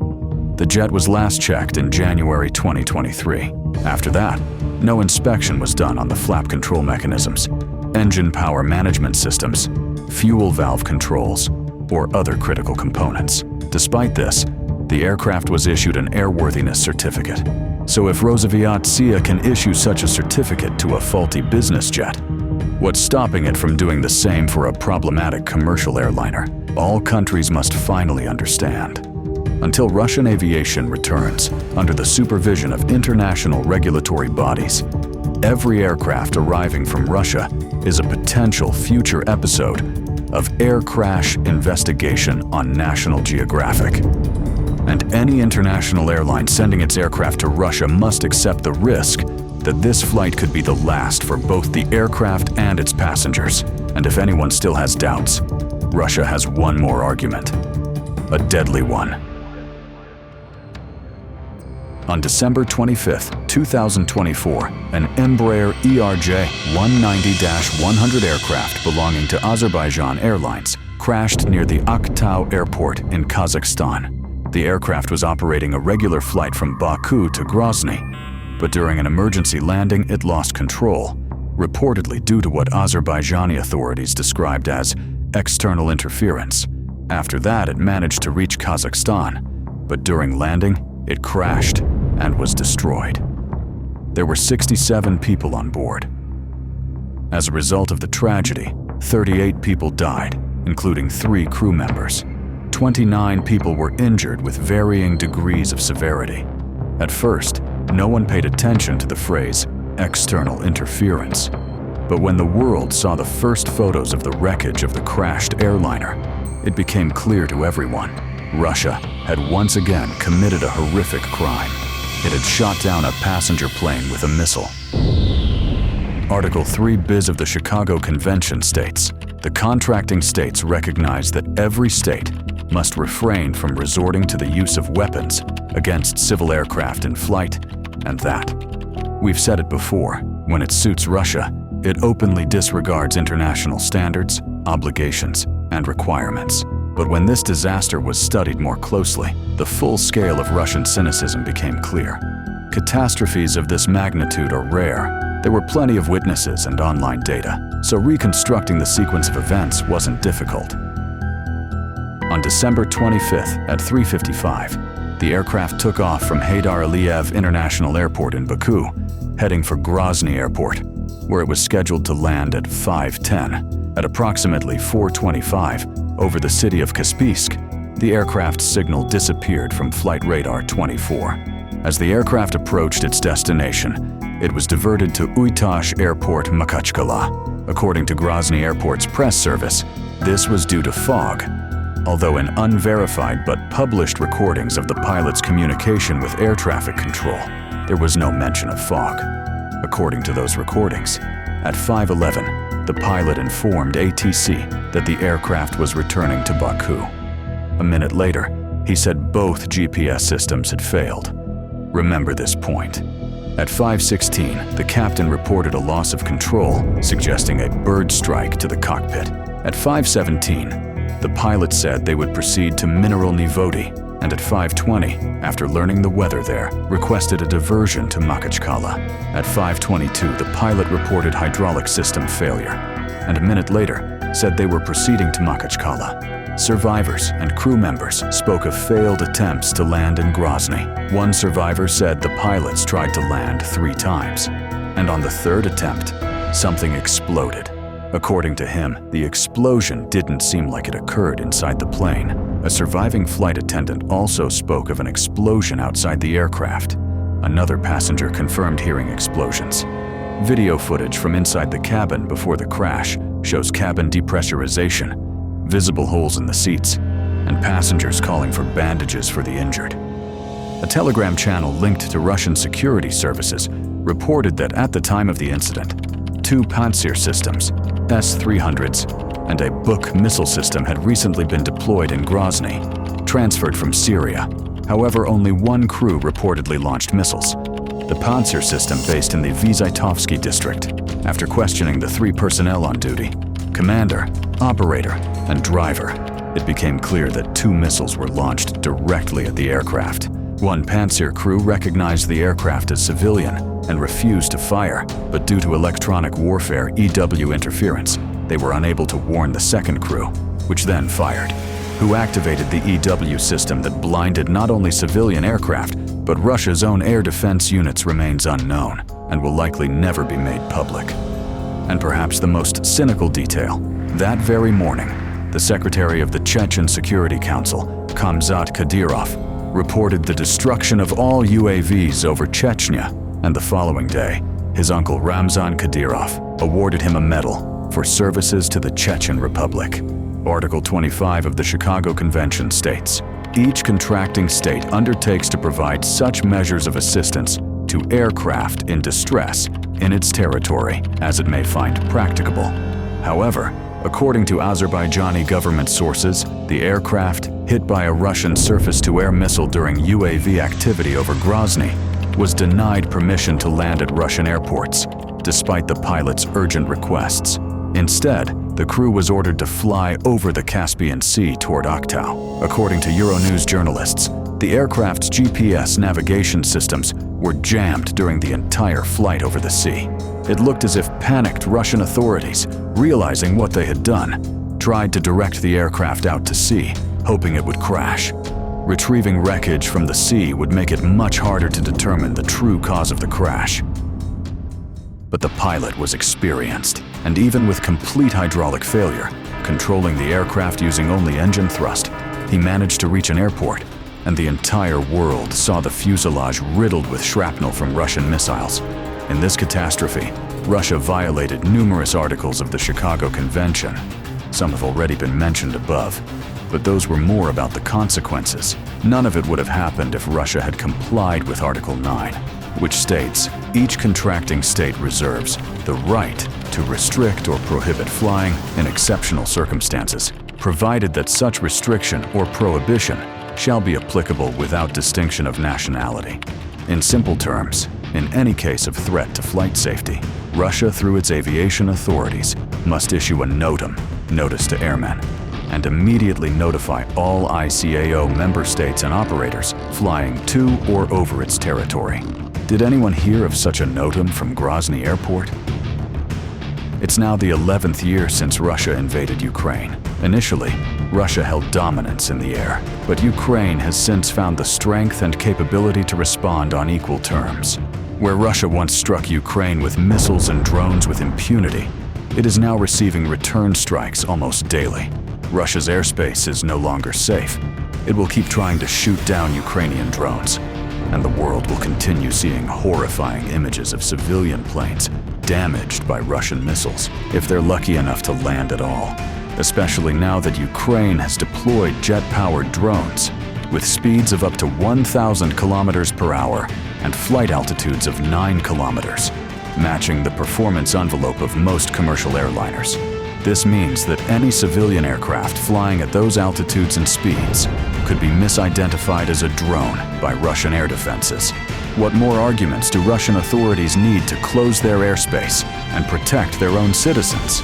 S1: The jet was last checked in January 2023. After that, no inspection was done on the flap control mechanisms, engine power management systems, fuel valve controls, or other critical components. Despite this, the aircraft was issued an airworthiness certificate. So if Rosaviatsia can issue such a certificate to a faulty business jet, what's stopping it from doing the same for a problematic commercial airliner? All countries must finally understand. Until Russian aviation returns under the supervision of international regulatory bodies, every aircraft arriving from Russia is a potential future episode of air crash investigation on National Geographic. And any international airline sending its aircraft to Russia must accept the risk that this flight could be the last for both the aircraft and its passengers. And if anyone still has doubts, Russia has one more argument, a deadly one. On December 25, 2024, an Embraer ERJ-190-100 aircraft belonging to Azerbaijan Airlines crashed near the Aktau airport in Kazakhstan. The aircraft was operating a regular flight from Baku to Grozny, but during an emergency landing it lost control, reportedly due to what Azerbaijani authorities described as external interference. After that, it managed to reach Kazakhstan, but during landing, it crashed and was destroyed. There were 67 people on board. As a result of the tragedy, 38 people died, including 3 crew members. 29 people were injured with varying degrees of severity. At first, no one paid attention to the phrase external interference. But when the world saw the first photos of the wreckage of the crashed airliner, it became clear to everyone Russia had once again committed a horrific crime. It had shot down a passenger plane with a missile. Article 3 bis of the Chicago Convention states, the contracting states recognize that every state must refrain from resorting to the use of weapons against civil aircraft in flight, and that, we've said it before, when it suits Russia, it openly disregards international standards, obligations, and requirements. But when this disaster was studied more closely, the full scale of Russian cynicism became clear. Catastrophes of this magnitude are rare. There were plenty of witnesses and online data, so reconstructing the sequence of events wasn't difficult. On December 25th at 3:55, the aircraft took off from Heydar Aliyev International Airport in Baku, heading for Grozny Airport, where it was scheduled to land at 5:10. At approximately 4:25, over the city of Kaspisk, the aircraft's signal disappeared from Flight Radar 24. As the aircraft approached its destination, it was diverted to Uytash Airport, Makhachkala. According to Grozny Airport's press service, this was due to fog, although in unverified but published recordings of the pilot's communication with air traffic control, there was no mention of fog. According to those recordings, at 5:11, the pilot informed ATC that the aircraft was returning to Baku. A minute later, he said both GPS systems had failed. Remember this point. At 5:16, the captain reported a loss of control, suggesting a bird strike to the cockpit. At 5:17, the pilot said they would proceed to Mineralny Vody, and at 5:20, after learning the weather there, requested a diversion to Makhachkala. At 5:22, the pilot reported hydraulic system failure, and a minute later said they were proceeding to Makhachkala. Survivors and crew members spoke of failed attempts to land in Grozny. One survivor said the pilots tried to land 3 times, and on the 3rd attempt, something exploded. According to him, the explosion didn't seem like it occurred inside the plane. A surviving flight attendant also spoke of an explosion outside the aircraft. Another passenger confirmed hearing explosions. Video footage from inside the cabin before the crash shows cabin depressurization, visible holes in the seats, and passengers calling for bandages for the injured. A Telegram channel linked to Russian security services reported that at the time of the incident, 2 Pantsir systems, S-300s, and a Buk missile system had recently been deployed in Grozny, transferred from Syria. However, only one crew reportedly launched missiles. The Panzer system based in the Vyzhytovsky district. After questioning the 3 personnel on duty, commander, operator, and driver, it became clear that 2 missiles were launched directly at the aircraft. One Panzer crew recognized the aircraft as civilian and refused to fire, but due to electronic warfare EW interference, they were unable to warn the second crew, which then fired. Who activated the EW system that blinded not only civilian aircraft, but Russia's own air defense units remains unknown and will likely never be made public. And perhaps the most cynical detail, that very morning, the Secretary of the Chechen Security Council, Kamzat Kadyrov, reported the destruction of all UAVs over Chechnya, and the following day, his uncle Ramzan Kadyrov awarded him a medal for services to the Chechen Republic. Article 25 of the Chicago Convention states, each contracting state undertakes to provide such measures of assistance to aircraft in distress in its territory as it may find practicable. However, according to Azerbaijani government sources, the aircraft, hit by a Russian surface-to-air missile during UAV activity over Grozny, was denied permission to land at Russian airports, despite the pilot's urgent requests. Instead, the crew was ordered to fly over the Caspian Sea toward Aktau. According to Euronews journalists, the aircraft's GPS navigation systems were jammed during the entire flight over the sea. It looked as if panicked Russian authorities, realizing what they had done, tried to direct the aircraft out to sea, hoping it would crash. Retrieving wreckage from the sea would make it much harder to determine the true cause of the crash. But the pilot was experienced, and even with complete hydraulic failure, controlling the aircraft using only engine thrust, he managed to reach an airport, and the entire world saw the fuselage riddled with shrapnel from Russian missiles. In this catastrophe, Russia violated numerous articles of the Chicago Convention. Some have already been mentioned above, but those were more about the consequences. None of it would have happened if Russia had complied with Article 9, which states, each contracting state reserves the right to restrict or prohibit flying in exceptional circumstances, provided that such restriction or prohibition shall be applicable without distinction of nationality. In simple terms, in any case of threat to flight safety, Russia, through its aviation authorities, must issue a NOTAM, Notice to Airmen, and immediately notify all ICAO member states and operators flying to or over its territory. Did anyone hear of such a NOTAM from Grozny Airport? It's now the 11th year since Russia invaded Ukraine. Initially, Russia held dominance in the air, but Ukraine has since found the strength and capability to respond on equal terms. Where Russia once struck Ukraine with missiles and drones with impunity, it is now receiving return strikes almost daily. Russia's airspace is no longer safe. It will keep trying to shoot down Ukrainian drones, and the world will continue seeing horrifying images of civilian planes damaged by Russian missiles, if they're lucky enough to land at all, especially now that Ukraine has deployed jet-powered drones with speeds of up to 1,000 kilometers per hour and flight altitudes of 9 kilometers, matching the performance envelope of most commercial airliners. This means that any civilian aircraft flying at those altitudes and speeds could be misidentified as a drone by Russian air defenses. What more arguments do Russian authorities need to close their airspace and protect their own citizens?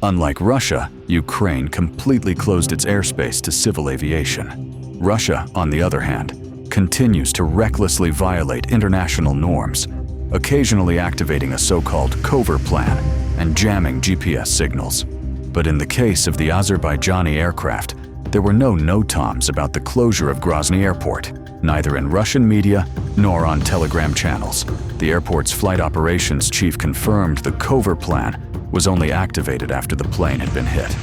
S1: Unlike Russia, Ukraine completely closed its airspace to civil aviation. Russia, on the other hand, continues to recklessly violate international norms, occasionally activating a so-called covert plan and jamming GPS signals. But in the case of the Azerbaijani aircraft, there were no NOTAMs about the closure of Grozny Airport, neither in Russian media nor on Telegram channels. The airport's flight operations chief confirmed the covert plan was only activated after the plane had been hit.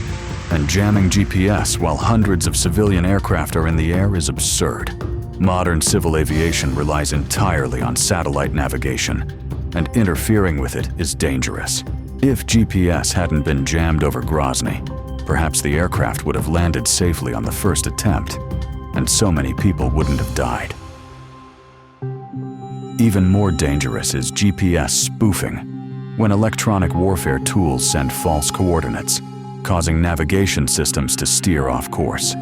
S1: And jamming GPS while hundreds of civilian aircraft are in the air is absurd. Modern civil aviation relies entirely on satellite navigation, and interfering with it is dangerous. If GPS hadn't been jammed over Grozny, perhaps the aircraft would have landed safely on the first attempt, and so many people wouldn't have died. Even more dangerous is GPS spoofing, when electronic warfare tools send false coordinates, causing navigation systems to steer off course.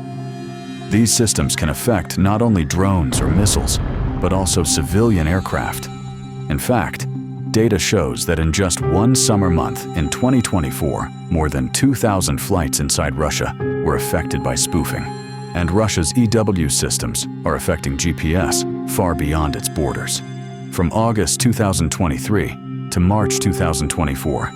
S1: These systems can affect not only drones or missiles, but also civilian aircraft. In fact, data shows that in just one summer month in 2024, more than 2,000 flights inside Russia were affected by spoofing. And Russia's EW systems are affecting GPS far beyond its borders. From August 2023 to March 2024,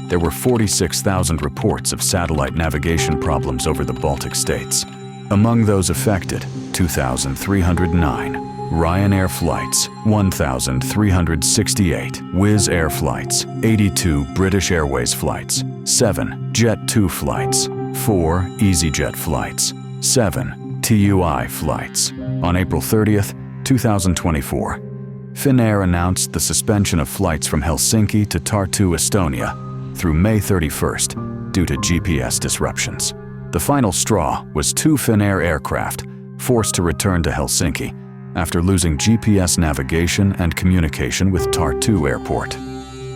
S1: there were 46,000 reports of satellite navigation problems over the Baltic states. Among those affected, 2,309 Ryanair flights, 1,368 Wizz Air flights, 82 British Airways flights, 7 Jet2 flights, 4 EasyJet flights, 7 TUI flights. On April 30th, 2024, Finnair announced the suspension of flights from Helsinki to Tartu, Estonia, through May 31st due to GPS disruptions. The final straw was 2 Finnair aircraft forced to return to Helsinki after losing GPS navigation and communication with Tartu Airport.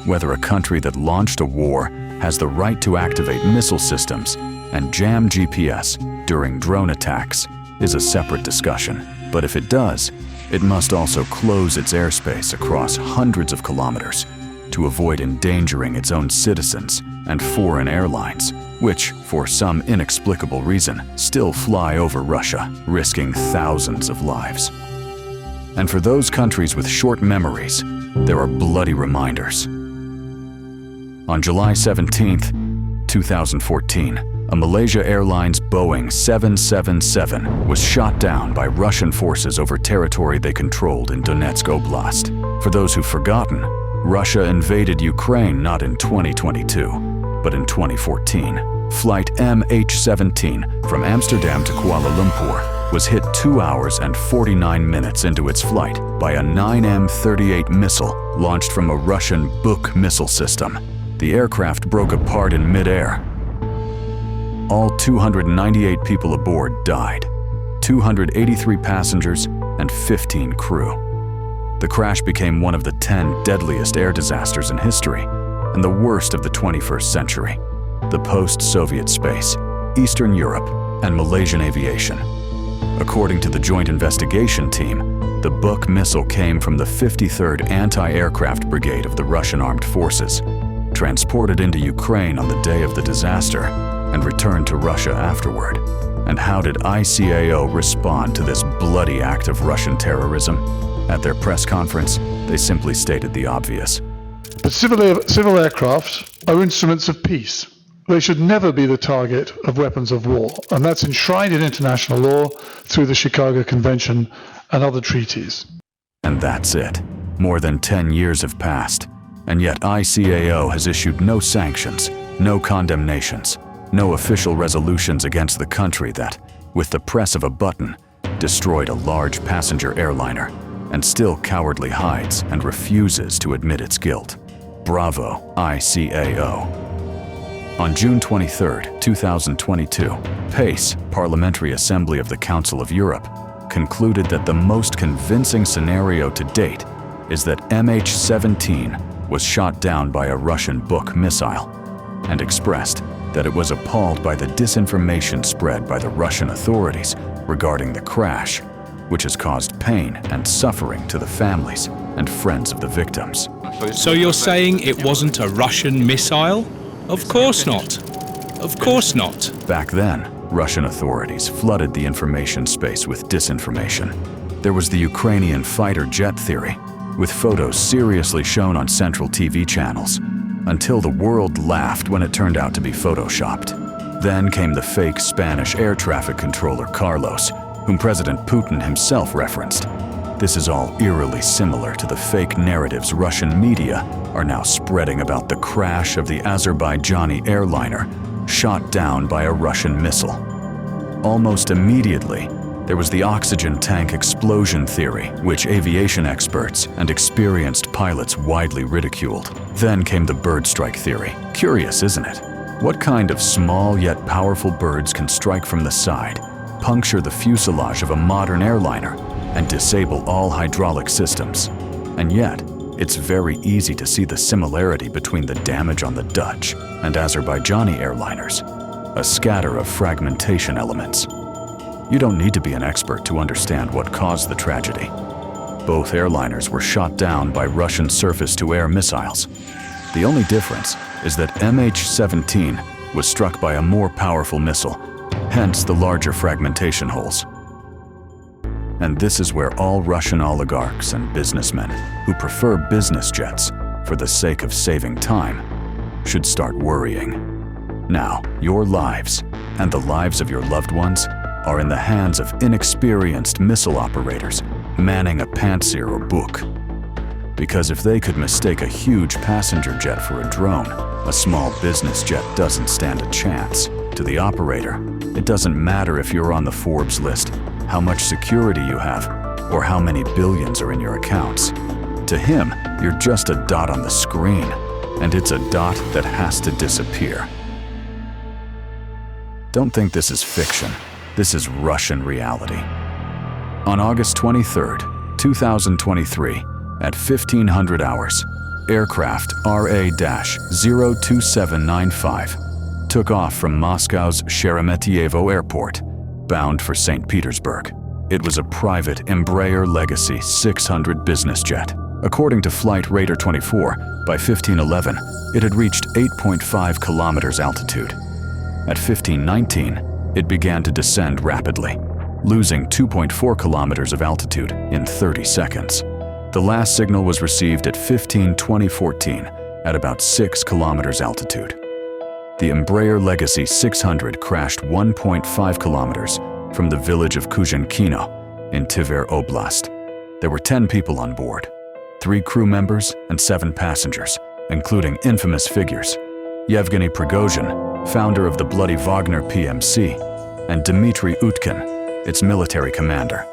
S1: Whether a country that launched a war has the right to activate missile systems and jam GPS during drone attacks is a separate discussion. But if it does, it must also close its airspace across hundreds of kilometers to avoid endangering its own citizens and foreign airlines, which, for some inexplicable reason, still fly over Russia, risking thousands of lives. And for those countries with short memories, there are bloody reminders. On July 17th, 2014, a Malaysia Airlines Boeing 777 was shot down by Russian forces over territory they controlled in Donetsk Oblast. For those who've forgotten, Russia invaded Ukraine not in 2022, but in 2014. Flight MH17 from Amsterdam to Kuala Lumpur was hit 2 hours and 49 minutes into its flight by a 9M38 missile launched from a Russian Buk missile system. The aircraft broke apart in mid-air. All 298 people aboard died, 283 passengers and 15 crew. The crash became one of the 10 deadliest air disasters in history and the worst of the 21st century. The post-Soviet space, Eastern Europe, and Malaysian aviation. According to the Joint Investigation Team, the Buk missile came from the 53rd Anti-Aircraft Brigade of the Russian Armed Forces, transported into Ukraine on the day of the disaster, and returned to Russia afterward. And how did ICAO respond to this bloody act of Russian terrorism? At their press conference, they simply stated the obvious.
S8: But civil aircraft are instruments of peace. They should never be the target of weapons of war, and that's enshrined in international law through the Chicago Convention and other treaties.
S1: And that's it. More than 10 years have passed, and yet ICAO has issued no sanctions, no condemnations, no official resolutions against the country that, with the press of a button, destroyed a large passenger airliner and still cowardly hides and refuses to admit its guilt. Bravo, ICAO. On June 23, 2022, PACE, Parliamentary Assembly of the Council of Europe, concluded that the most convincing scenario to date is that MH17 was shot down by a Russian Buk missile, and expressed that it was appalled by the disinformation spread by the Russian authorities regarding the crash, which has caused pain and suffering to the families and friends of the victims.
S5: So you're saying it wasn't a Russian missile? Of course not. Of course not.
S1: Back then, Russian authorities flooded the information space with disinformation. There was the Ukrainian fighter jet theory, with photos seriously shown on central TV channels, until the world laughed when it turned out to be photoshopped. Then came the fake Spanish air traffic controller Carlos, whom President Putin himself referenced. This is all eerily similar to the fake narratives Russian media are now spreading about the crash of the Azerbaijan airliner shot down by a Russian missile. Almost immediately, there was the oxygen tank explosion theory, which aviation experts and experienced pilots widely ridiculed. Then came the bird strike theory. Curious, isn't it? What kind of small yet powerful birds can strike from the side, puncture the fuselage of a modern airliner, and disable all hydraulic systems? And yet, it's very easy to see the similarity between the damage on the Dutch and Azerbaijan airliners, a scatter of fragmentation elements. You don't need to be an expert to understand what caused the tragedy. Both airliners were shot down by Russian surface-to-air missiles. The only difference is that MH17 was struck by a more powerful missile, hence the larger fragmentation holes. And this is where all Russian oligarchs and businessmen who prefer business jets for the sake of saving time should start worrying. Now, your lives and the lives of your loved ones are in the hands of inexperienced missile operators manning a Pantsir or Buk. Because if they could mistake a huge passenger jet for a drone, a small business jet doesn't stand a chance. To the operator, it doesn't matter if you're on the Forbes list, how much security you have, or how many billions are in your accounts. To him, you're just a dot on the screen, and it's a dot that has to disappear. Don't think this is fiction. This is Russian reality. On August 23, 2023, at 1500 hours, aircraft RA-02795 took off from Moscow's Sheremetyevo Airport, bound for St. Petersburg. It was a private Embraer Legacy 600 business jet. According to Flight Radar 24, by 1511, it had reached 8.5 kilometers altitude. At 1519, it began to descend rapidly, losing 2.4 kilometers of altitude in 30 seconds. The last signal was received at 15:20:14 at about 6 kilometers altitude. The Embraer Legacy 600 crashed 1.5 kilometers from the village of Kuzhenkino in Tver Oblast. There were 10 people on board, 3 crew members and 7 passengers, including infamous figures: Yevgeny Prigozhin, founder of the Bloody Wagner PMC, and Dmitry Utkin, its military commander.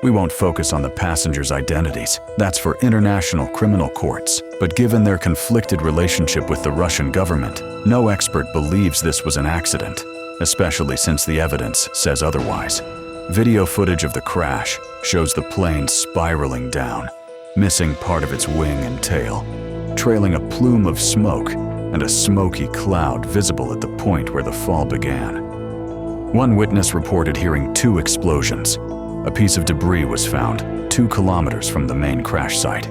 S1: We won't focus on the passengers' identities, that's for international criminal courts. But given their conflicted relationship with the Russian government, no expert believes this was an accident, especially since the evidence says otherwise. Video footage of the crash shows the plane spiraling down, missing part of its wing and tail, trailing a plume of smoke and a smoky cloud visible at the point where the fall began. One witness reported hearing 2 explosions. A piece of debris was found 2 kilometers from the main crash site.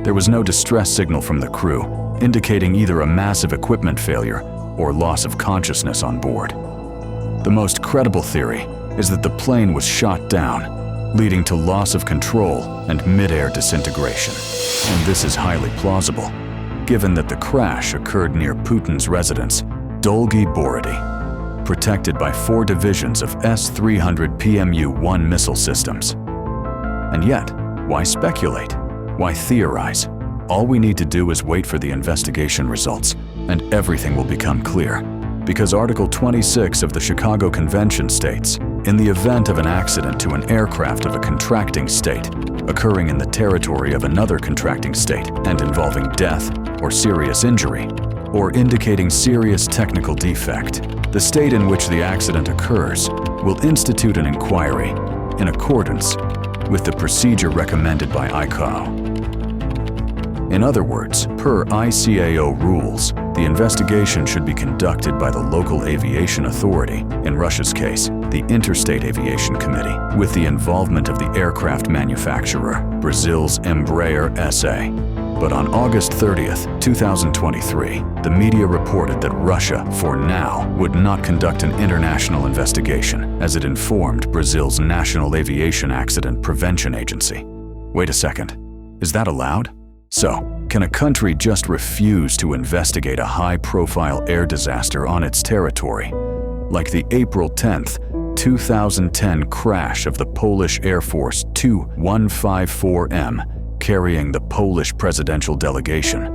S1: There was no distress signal from the crew, indicating either a massive equipment failure or loss of consciousness on board. The most credible theory is that the plane was shot down, leading to loss of control and mid-air disintegration. And this is highly plausible, given that the crash occurred near Putin's residence, Dolgi Borody, protected by 4 divisions of S-300 PMU-1 missile systems. And yet, why speculate? Why theorize? All we need to do is wait for the investigation results, and everything will become clear. Because Article 26 of the Chicago Convention states, in the event of an accident to an aircraft of a contracting state, occurring in the territory of another contracting state and involving death or serious injury, or indicating serious technical defect, the state in which the accident occurs will institute an inquiry in accordance with the procedure recommended by Aktau. In other words, per ICAO rules, the investigation should be conducted by the local aviation authority, in Russia's case, the Interstate Aviation Committee, with the involvement of the aircraft manufacturer, Brazil's Embraer SA. But on August 30th, 2023, the media reported that Russia, for now, would not conduct an international investigation, as it informed Brazil's National Aviation Accident Prevention Agency. Wait a second, is that allowed? So, can a country just refuse to investigate a high-profile air disaster on its territory, like the April 10th, 2010 crash of the Polish Air Force Tu-154M, carrying the Polish presidential delegation,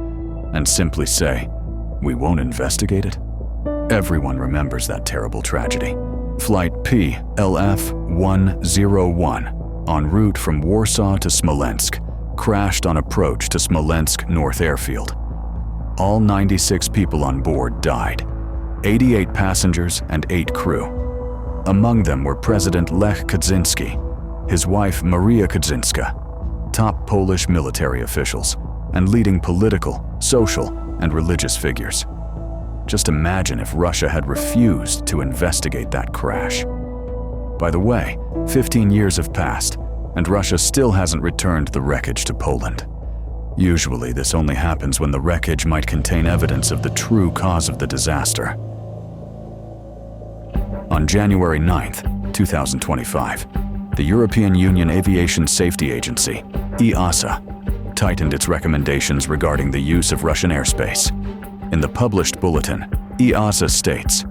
S1: and simply say, we won't investigate it? Everyone remembers that terrible tragedy. Flight PLF-101, en route from Warsaw to Smolensk, crashed on approach to Smolensk North Airfield. All 96 people on board died, 88 passengers and 8 crew. Among them were President Lech Kaczynski, his wife Maria Kaczynska, top Polish military officials, and leading political, social, and religious figures. Just imagine if Russia had refused to investigate that crash. By the way, 15 years have passed, and Russia still hasn't returned the wreckage to Poland. Usually, this only happens when the wreckage might contain evidence of the true cause of the disaster. On January 9, 2025, the European Union Aviation Safety Agency, EASA, tightened its recommendations regarding the use of Russian airspace. In the published bulletin, EASA states,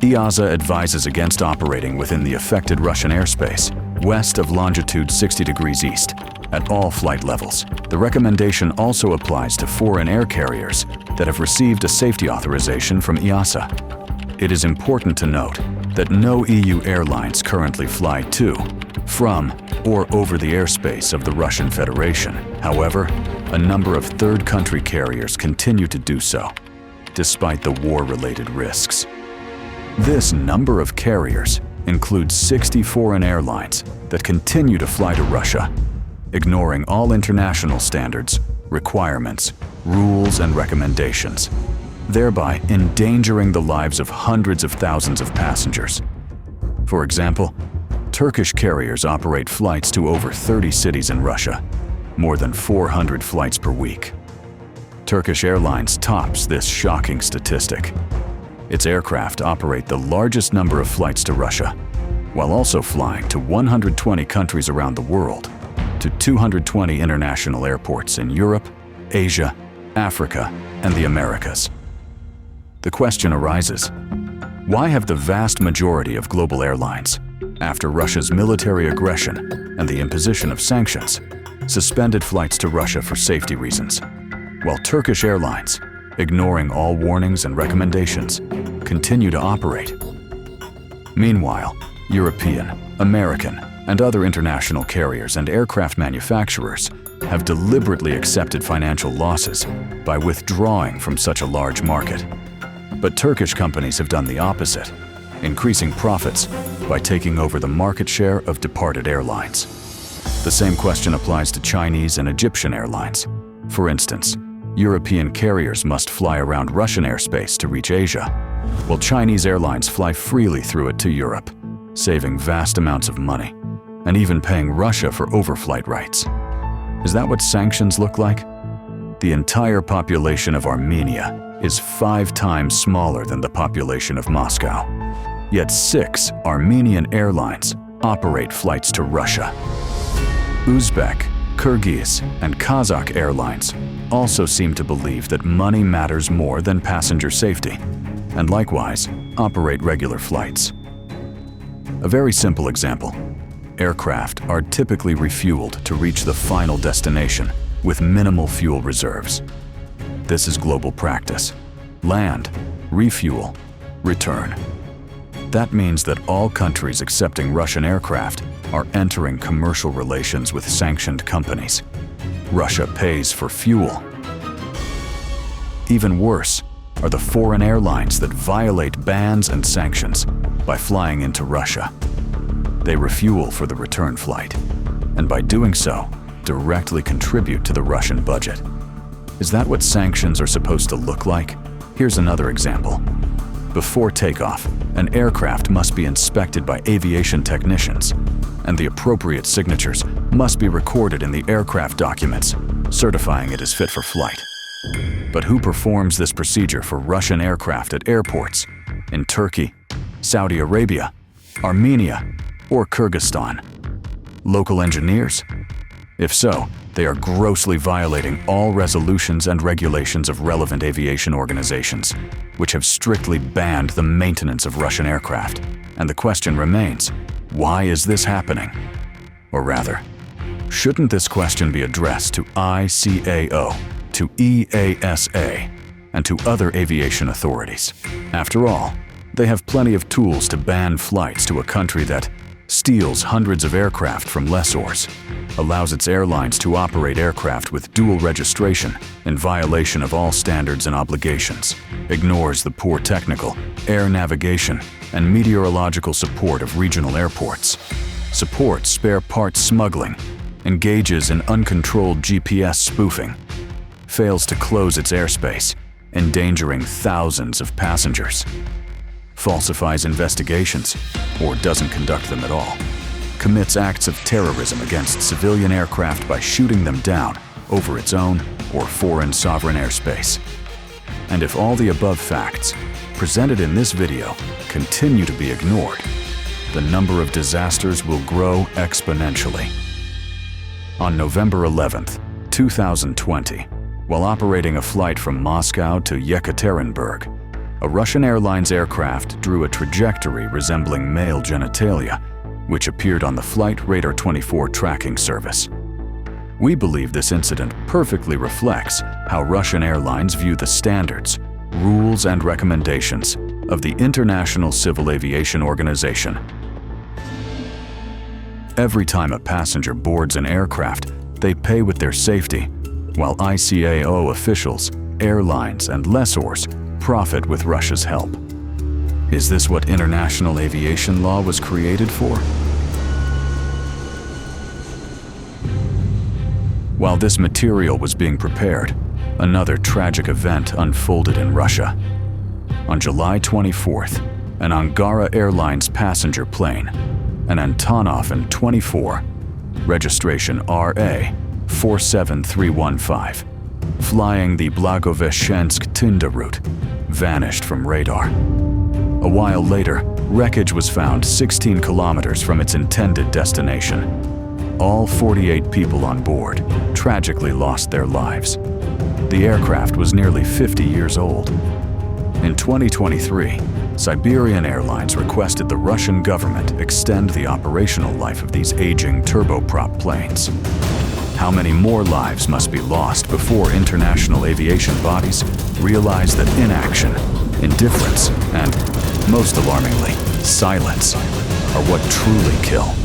S1: EASA advises against operating within the affected Russian airspace, west of longitude 60 degrees east, at all flight levels. The recommendation also applies to foreign air carriers that have received a safety authorization from EASA. It is important to note that no EU airlines currently fly to, from, or over the airspace of the Russian Federation. However, a number of third country carriers continue to do so, despite the war-related risks. This number of carriers includes 60 foreign airlines that continue to fly to Russia, ignoring all international standards, requirements, rules, and recommendations, thereby endangering the lives of hundreds of thousands of passengers. For example, Turkish carriers operate flights to over 30 cities in Russia, more than 400 flights per week. Turkish Airlines tops this shocking statistic. Its aircraft operate the largest number of flights to Russia, while also flying to 120 countries around the world, to 220 international airports in Europe, Asia, Africa, and the Americas. The question arises, why have the vast majority of global airlines, after Russia's military aggression and the imposition of sanctions, suspended flights to Russia for safety reasons, while Turkish Airlines, ignoring all warnings and recommendations, continue to operate? Meanwhile, European, American, and other international carriers and aircraft manufacturers have deliberately accepted financial losses by withdrawing from such a large market. But Turkish companies have done the opposite, increasing profits by taking over the market share of departed airlines. The same question applies to Chinese and Egyptian airlines. For instance, European carriers must fly around Russian airspace to reach Asia, while Chinese airlines fly freely through it to Europe, saving vast amounts of money, and even paying Russia for overflight rights. Is that what sanctions look like? The entire population of Armenia is 5 times smaller than the population of Moscow. Yet 6 Armenian airlines operate flights to Russia. Uzbek, Kyrgyz, and Kazakh airlines also seem to believe that money matters more than passenger safety, and likewise operate regular flights. A very simple example. Aircraft are typically refueled to reach the final destination with minimal fuel reserves. This is global practice. Land, refuel, return. That means that all countries accepting Russian aircraft are entering commercial relations with sanctioned companies. Russia pays for fuel. Even worse are the foreign airlines that violate bans and sanctions by flying into Russia. They refuel for the return flight, and by doing so, directly contribute to the Russian budget. Is that what sanctions are supposed to look like? Here's another example. Before takeoff, an aircraft must be inspected by aviation technicians, and the appropriate signatures must be recorded in the aircraft documents, certifying it is fit for flight. But who performs this procedure for Russian aircraft at airports in Turkey, Saudi Arabia, Armenia, or Kyrgyzstan? Local engineers? If so, they are grossly violating all resolutions and regulations of relevant aviation organizations, which have strictly banned the maintenance of Russian aircraft. And the question remains, why is this happening? Or rather, shouldn't this question be addressed to ICAO, to EASA, and to other aviation authorities? After all, they have plenty of tools to ban flights to a country that steals hundreds of aircraft from lessors, allows its airlines to operate aircraft with dual registration in violation of all standards and obligations, ignores the poor technical, air navigation, and meteorological support of regional airports, supports spare parts smuggling, engages in uncontrolled GPS spoofing, fails to close its airspace, endangering thousands of passengers. falsifies investigations, or doesn't conduct them at all, commits acts of terrorism against civilian aircraft by shooting them down over its own or foreign sovereign airspace. And if all the above facts presented in this video continue to be ignored, the number of disasters will grow exponentially. On November 11th, 2020, while operating a flight from Moscow to Yekaterinburg, a Russian Airlines aircraft drew a trajectory resembling male genitalia, which appeared on the Flight Radar 24 tracking service. We believe this incident perfectly reflects how Russian airlines view the standards, rules, and recommendations of the International Civil Aviation Organization. Every time a passenger boards an aircraft, they pay with their safety, while ICAO officials, airlines, and lessors profit with Russia's help. Is this what international aviation law was created for? While this material was being prepared, another tragic event unfolded in Russia. On July 24th, an Angara Airlines passenger plane, an Antonov An-24, registration RA47315, flying the Blagoveshchensk-Tinda route, vanished from radar. A while later, wreckage was found 16 kilometers from its intended destination. All 48 people on board tragically lost their lives. The aircraft was nearly 50 years old. In 2023, Siberian Airlines requested the Russian government extend the operational life of these aging turboprop planes. How many more lives must be lost before international aviation bodies realize that inaction, indifference, and, most alarmingly, silence are what truly kill?